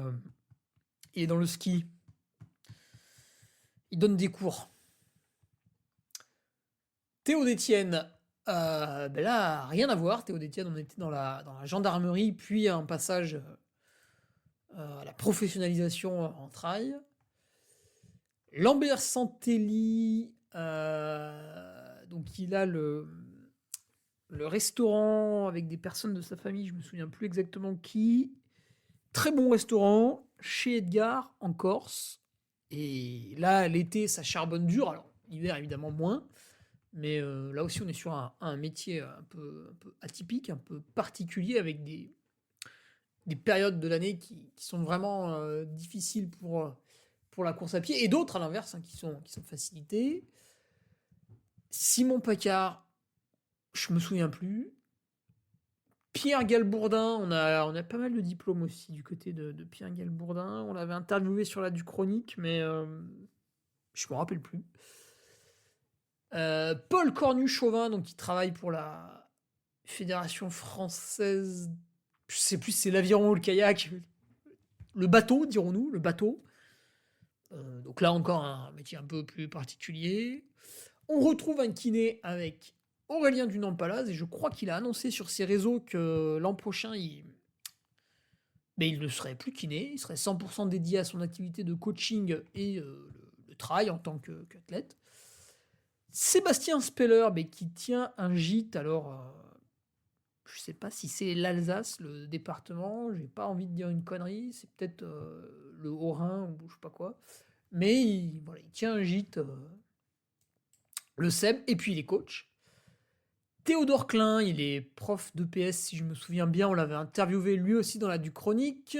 dans le ski. Il donne des cours. Théo Détienne, ben là, rien à voir. Théo Détienne, on était dans la gendarmerie, puis un passage à la professionnalisation en trail. Lambert Santelli, donc il a le restaurant avec des personnes de sa famille, je me souviens plus exactement qui. Très bon restaurant chez Edgar en Corse. Et là, l'été, ça charbonne dur. Alors, l'hiver, évidemment, moins. Mais là aussi, on est sur un métier un peu atypique, un peu particulier, avec des périodes de l'année qui sont vraiment difficiles pour la course à pied, et d'autres, à l'inverse, hein, qui sont facilitées. Simon Pacard, je me souviens plus. Pierre Galbourdin, on a pas mal de diplômes aussi du côté de Pierre Galbourdin. On l'avait interviewé sur la Duchronique, mais je me rappelle plus. Paul Cornu-Chauvin, donc qui travaille pour la Fédération française, je sais plus si c'est l'aviron ou le kayak, le bateau, dirons-nous, le bateau. Donc là encore un métier un peu plus particulier. On retrouve un kiné avec Aurélien Dunant-Palaz et je crois qu'il a annoncé sur ses réseaux que l'an prochain, il ne serait plus kiné, il serait 100% dédié à son activité de coaching et le trail en tant qu'athlète. Sébastien Speller, qui tient un gîte, alors je sais pas si c'est l'Alsace, le département, j'ai pas envie de dire une connerie, c'est peut-être le Haut-Rhin ou je sais pas quoi, mais il tient un gîte, le Seb, et puis il est coach. Théodore Klein, il est prof d'EPS, si je me souviens bien, on l'avait interviewé lui aussi dans la du Chronique.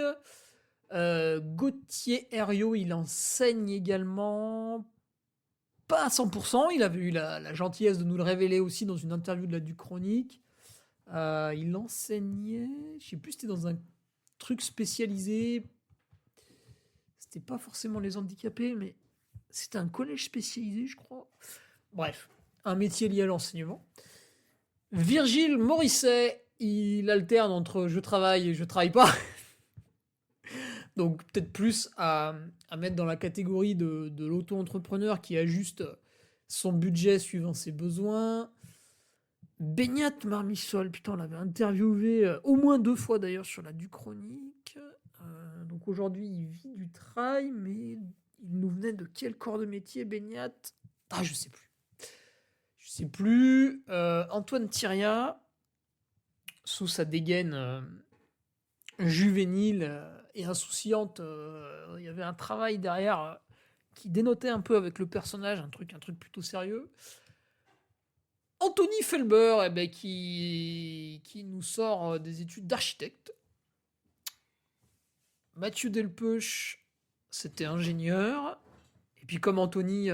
Gauthier Herriot, il enseigne également, pas à 100%, il avait eu la gentillesse de nous le révéler aussi dans une interview de la du Chronique. Il enseignait, je sais plus, c'était dans un truc spécialisé, c'était pas forcément les handicapés, mais c'était un collège spécialisé, je crois. Bref, un métier lié à l'enseignement. Virgile Morisset, il alterne entre je travaille et je travaille pas. Donc peut-être plus à mettre dans la catégorie de l'auto-entrepreneur qui ajuste son budget suivant ses besoins. Beignat Marmissol, putain, on l'avait interviewé au moins 2 fois d'ailleurs sur la du Chronique. Donc aujourd'hui il vit du trail, mais il nous venait de quel corps de métier, Beignat? Ah, je sais plus. Antoine Thiriat, sous sa dégaine juvénile et insouciante, il y avait un travail derrière qui dénotait un peu avec le personnage, un truc plutôt sérieux. Anthony Felber, qui nous sort des études d'architecte. Mathieu Delpeuch, c'était ingénieur. Et puis comme Anthony,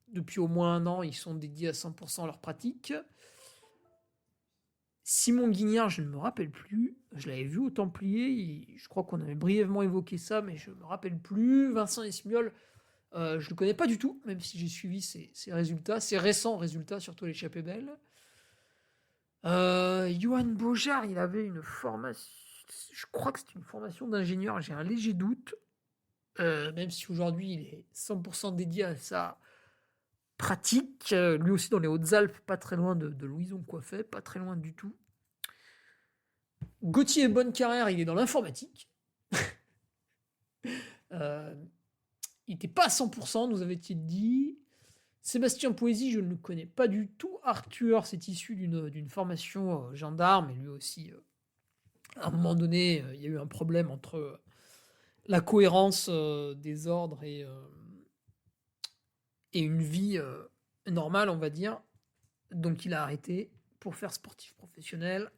depuis au moins 1 an, ils sont dédiés à 100% à leur pratique. Simon Guignard, je ne me rappelle plus. Je l'avais vu au Templier. Je crois qu'on avait brièvement évoqué ça, mais je ne me rappelle plus. Vincent Esmiol, je ne le connais pas du tout, même si j'ai suivi ses résultats, ses récents résultats, surtout l'échappée belle. Johan Beaujard, il avait une formation. Je crois que c'est une formation d'ingénieur. J'ai un léger doute. Même si aujourd'hui, il est 100% dédié à sa pratique, lui aussi dans les Hautes-Alpes, pas très loin de Louison-Coiffet, pas très loin du tout. Gauthier Bonnecarrère, il est dans l'informatique. Il n'était pas à 100%, nous avait-il dit. Sébastien Poésy, je ne le connais pas du tout. Arthur, c'est issu d'une formation gendarme, et lui aussi, à un moment donné, il y a eu un problème entre la cohérence des ordres et une vie normale, on va dire. Donc il a arrêté pour faire sportif professionnel.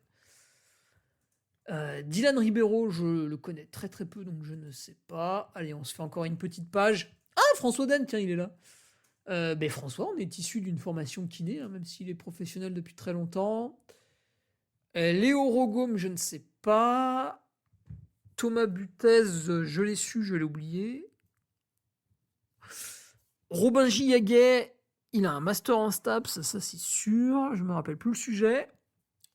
Dylan Ribeiro, je le connais très très peu, donc je ne sais pas. Allez, on se fait encore une petite page. Ah, François Den, tiens, il est là. François, on est issu d'une formation kiné, même s'il est professionnel depuis très longtemps. Léo Rogome, je ne sais pas. Thomas Butez, je l'ai su, je l'ai oublié. Robin Gillaguet, il a un master en STAPS, ça c'est sûr, je me rappelle plus le sujet.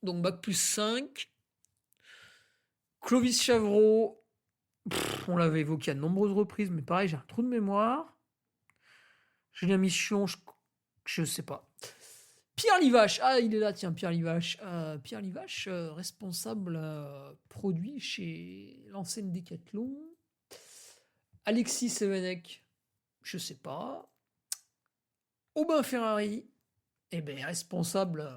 Donc bac plus 5. Clovis Chavreau, on l'avait évoqué à de nombreuses reprises, mais pareil, j'ai un trou de mémoire. Julien Michon, je sais pas. Pierre Livache, il est là, tiens, Pierre Livache. Pierre Livache, responsable produit chez l'enseigne Decathlon. Alexis Sevenec, je sais pas. Aubin Ferrari, responsable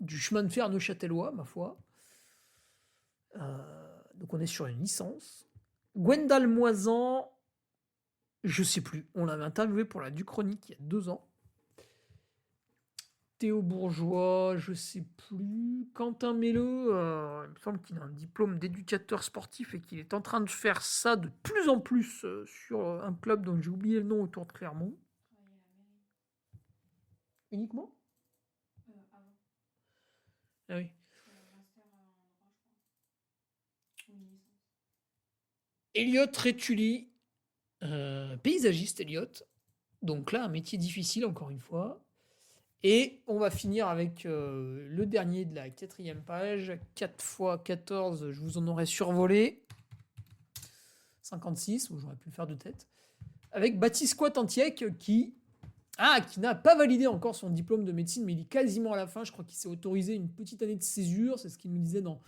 du chemin de fer neuchâtelois, ma foi. Donc on est sur une licence. Gwendal Moisan, je sais plus. On l'avait interviewé pour la du Chronique il y a 2 ans. Théo Bourgeois, je sais plus. Quentin Melleux, il me semble qu'il a un diplôme d'éducateur sportif et qu'il est en train de faire ça de plus en plus sur un club dont j'ai oublié le nom autour de Clermont. Uniquement Ah oui. Elliot Rétuli, paysagiste Elliot. Donc là, un métier difficile encore une fois. Et on va finir avec le dernier de la 4e page. 4 x 14, je vous en aurais survolé. 56, j'aurais pu le faire de tête. avec Baptiste Coitentic qui n'a pas validé encore son diplôme de médecine, mais il est quasiment à la fin. Je crois qu'il s'est autorisé une petite année de césure. C'est ce qu'il nous disait dans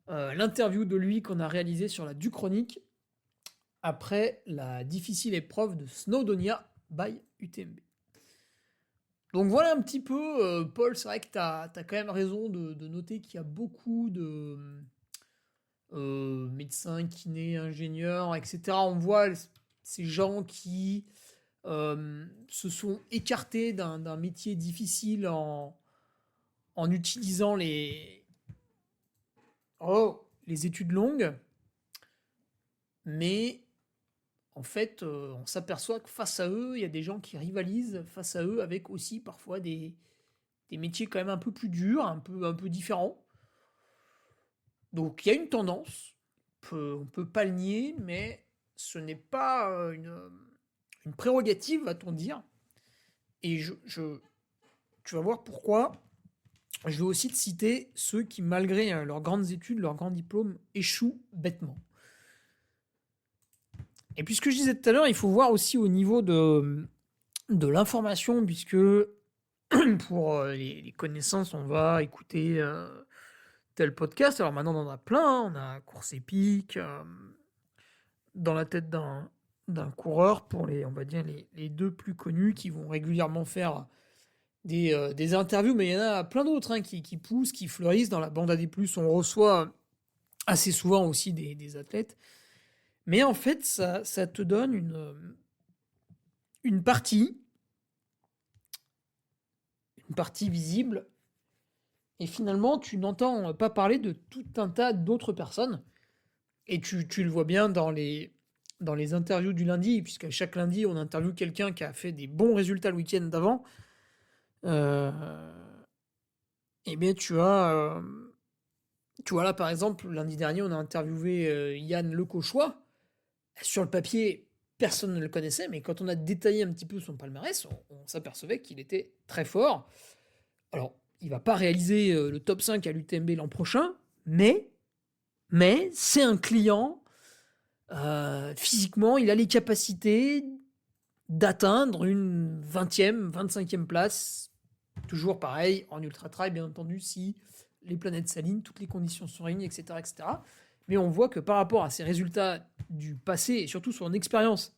l'interview de lui qu'on a réalisé sur la Duchronique après la difficile épreuve de Snowdonia by UTMB. Donc voilà un petit peu, Paul, c'est vrai que tu as quand même raison de noter qu'il y a beaucoup de médecins, kinés, ingénieurs, etc. On voit ces gens qui se sont écartés d'un métier difficile en utilisant les études longues, mais en fait, on s'aperçoit que face à eux, il y a des gens qui rivalisent face à eux avec aussi parfois des métiers quand même un peu plus durs, un peu différents. Donc il y a une tendance, on peut pas le nier, mais ce n'est pas une prérogative, va-t-on dire. Et tu vas voir pourquoi. Je vais aussi te citer ceux qui, malgré leurs grandes études, leurs grands diplômes, échouent bêtement. Et puis ce que je disais tout à l'heure, il faut voir aussi au niveau de l'information, puisque pour les connaissances, on va écouter tel podcast. Alors maintenant, on en a plein. On a Course épique, dans la tête d'un coureur, pour on va dire les deux plus connus qui vont régulièrement faire des interviews, mais il y en a plein d'autres qui poussent, qui fleurissent. Dans la bande AD+, on reçoit assez souvent aussi des athlètes. Mais en fait, ça te donne une partie visible, et finalement, tu n'entends pas parler de tout un tas d'autres personnes. Et tu le vois bien dans les interviews du lundi, puisqu'à chaque lundi, on interviewe quelqu'un qui a fait des bons résultats le week-end d'avant. Eh bien, tu vois là, par exemple, lundi dernier, on a interviewé Yann Lecauchois. Sur le papier, personne ne le connaissait, mais quand on a détaillé un petit peu son palmarès, on s'apercevait qu'il était très fort. Alors, il va pas réaliser le top 5 à l'UTMB l'an prochain, mais c'est un client. Physiquement, il a les capacités d'atteindre une 20e, 25e place. Toujours pareil, en ultra-trail, bien entendu, si les planètes s'alignent, toutes les conditions sont réunies, etc., etc. Mais on voit que par rapport à ses résultats du passé, et surtout son expérience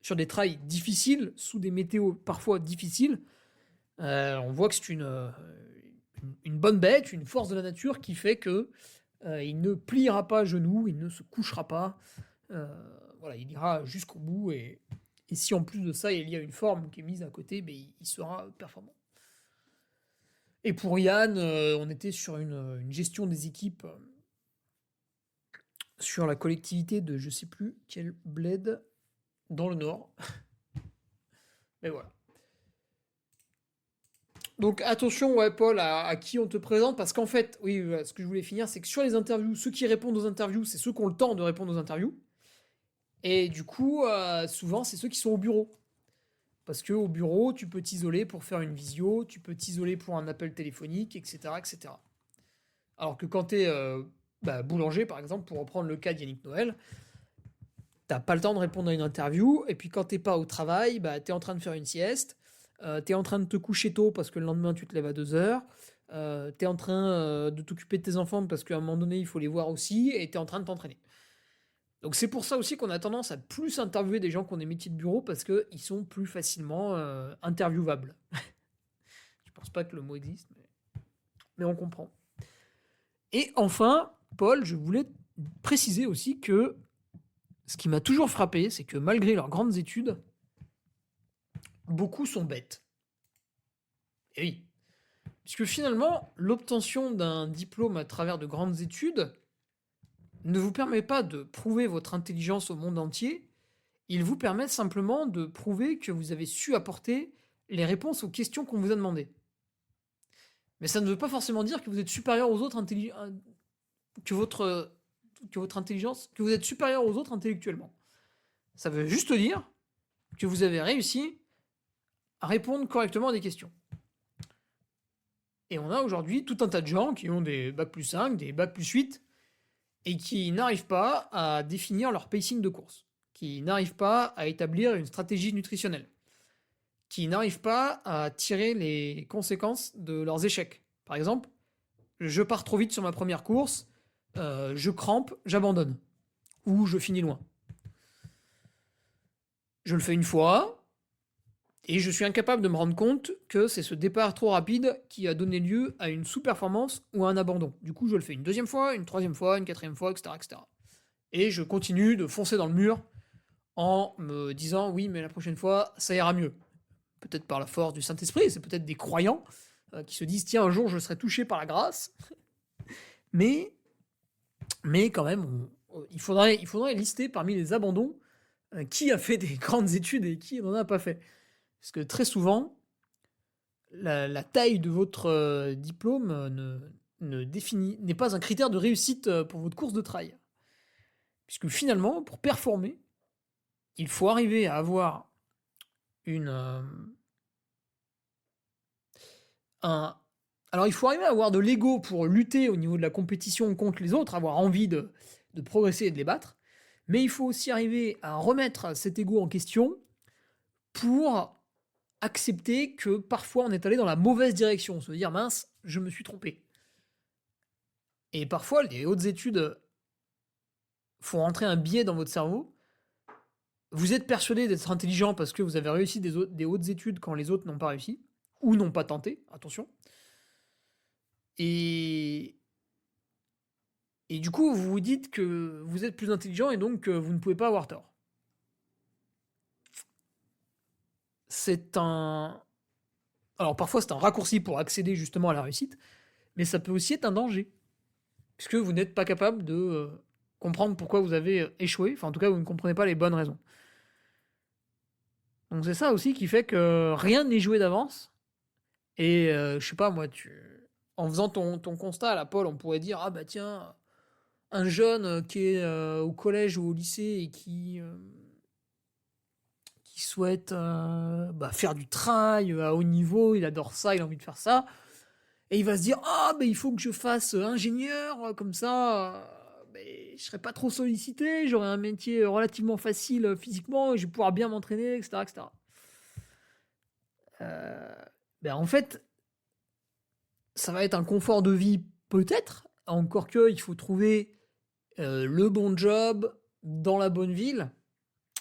sur des trails difficiles, sous des météos parfois difficiles, on voit que c'est une bonne bête, une force de la nature qui fait que il ne pliera pas à genoux, il ne se couchera pas. Voilà, il ira jusqu'au bout. Et si en plus de ça, il y a une forme qui est mise à côté, il sera performant. Et pour Yann, on était sur une gestion des équipes sur la collectivité de je sais plus quel bled dans le Nord. Mais voilà. Donc attention, Paul, à qui on te présente, parce qu'en fait, oui, ce que je voulais finir, c'est que sur les interviews, ceux qui répondent aux interviews, c'est ceux qui ont le temps de répondre aux interviews. Et du coup, souvent, c'est ceux qui sont au bureau. Parce qu'au bureau, tu peux t'isoler pour faire une visio, tu peux t'isoler pour un appel téléphonique, etc. etc. Alors que quand tu es boulanger, par exemple, pour reprendre le cas d'Yannick Noël, t'as pas le temps de répondre à une interview, et puis quand t'es pas au travail, t'es en train de faire une sieste, t'es en train de te coucher tôt parce que le lendemain tu te lèves à 2h, t'es en train de t'occuper de tes enfants parce qu'à un moment donné il faut les voir aussi, et t'es en train de t'entraîner. Donc c'est pour ça aussi qu'on a tendance à plus interviewer des gens qui ont des métiers de bureau, parce qu'ils sont plus facilement interviewables. Je pense pas que le mot existe, mais on comprend. Et enfin, Paul, je voulais préciser aussi que ce qui m'a toujours frappé, c'est que malgré leurs grandes études, beaucoup sont bêtes. Et oui. Puisque finalement, l'obtention d'un diplôme à travers de grandes études ne vous permet pas de prouver votre intelligence au monde entier, il vous permet simplement de prouver que vous avez su apporter les réponses aux questions qu'on vous a demandées. Mais ça ne veut pas forcément dire que vous êtes supérieur aux autres que votre intelligence, que vous êtes supérieur aux autres intellectuellement. Ça veut juste dire que vous avez réussi à répondre correctement à des questions. Et on a aujourd'hui tout un tas de gens qui ont des Bac+5, des Bac+8, et qui n'arrivent pas à définir leur pacing de course, qui n'arrivent pas à établir une stratégie nutritionnelle, qui n'arrivent pas à tirer les conséquences de leurs échecs. Par exemple, je pars trop vite sur ma première course, je crampe, j'abandonne, ou je finis loin. Je le fais une fois, et je suis incapable de me rendre compte que c'est ce départ trop rapide qui a donné lieu à une sous-performance ou à un abandon. Du coup, je le fais une deuxième fois, une troisième fois, une quatrième fois, etc., etc. Et je continue de foncer dans le mur en me disant « oui, mais la prochaine fois, ça ira mieux ». Peut-être par la force du Saint-Esprit, c'est peut-être des croyants qui se disent « tiens, un jour, je serai touché par la grâce ». Mais quand même, il faudrait lister parmi les abandons qui a fait des grandes études et qui n'en a pas fait. Parce que très souvent, la taille de votre diplôme n'est pas un critère de réussite pour votre course de trail. Puisque finalement, pour performer, il faut arriver à avoir alors il faut arriver à avoir de l'ego pour lutter au niveau de la compétition contre les autres, avoir envie de progresser et de les battre, mais il faut aussi arriver à remettre cet ego en question pour accepter que parfois on est allé dans la mauvaise direction, se dire mince, je me suis trompé. Et parfois les hautes études font rentrer un biais dans votre cerveau. Vous êtes persuadé d'être intelligent parce que vous avez réussi des hautes études quand les autres n'ont pas réussi, ou n'ont pas tenté, attention. Et du coup, vous vous dites que vous êtes plus intelligent et donc que vous ne pouvez pas avoir tort. Alors parfois c'est un raccourci pour accéder justement à la réussite, mais ça peut aussi être un danger. Puisque vous n'êtes pas capable de comprendre pourquoi vous avez échoué, enfin en tout cas vous ne comprenez pas les bonnes raisons. Donc c'est ça aussi qui fait que rien n'est joué d'avance. Et je sais pas moi, en faisant ton constat à la Paul, on pourrait dire ah bah tiens, un jeune qui est au collège ou au lycée et qui souhaite faire du trail à haut niveau, il adore ça, il a envie de faire ça, et il va se dire ah il faut que je fasse ingénieur, comme ça je serai pas trop sollicité, j'aurai un métier relativement facile physiquement, et je vais pouvoir bien m'entraîner, etc. En fait, ça va être un confort de vie peut-être, encore que il faut trouver le bon job dans la bonne ville.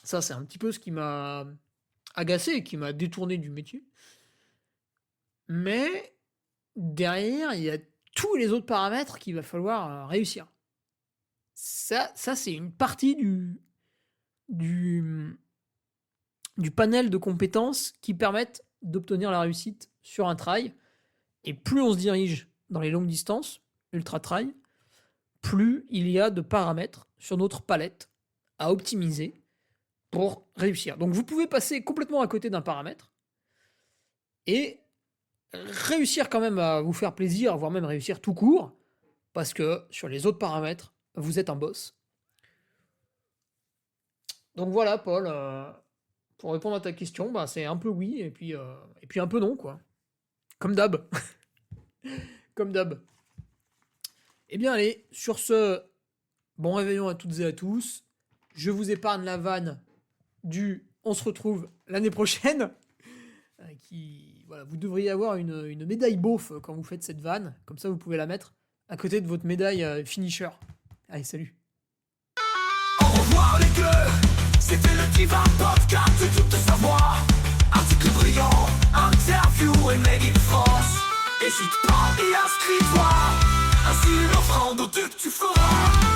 Ça, c'est un petit peu ce qui m'a agacé, qui m'a détourné du métier. Mais derrière, il y a tous les autres paramètres qu'il va falloir réussir. Ça c'est une partie du panel de compétences qui permettent d'obtenir la réussite sur un trail. Et plus on se dirige dans les longues distances, ultra trail, plus il y a de paramètres sur notre palette à optimiser pour réussir. Donc vous pouvez passer complètement à côté d'un paramètre et réussir quand même à vous faire plaisir, voire même réussir tout court, parce que sur les autres paramètres, vous êtes un boss. Donc voilà, Paul, pour répondre à ta question, c'est un peu oui, et puis un peu non, quoi. Comme d'hab. Comme d'hab. Eh bien allez, sur ce, bon réveillon à toutes et à tous. Je vous épargne la vanne on se retrouve l'année prochaine. Vous devriez avoir une médaille beauf quand vous faites cette vanne. Comme ça, vous pouvez la mettre à côté de votre médaille finisher. Allez, salut. Au revoir les gueux, c'était le Diva Podcast de Duc de Savoie. Article brillant, interview et made in France. Hésite pas et inscris-toi, ainsi une offrande au Duc tu feras.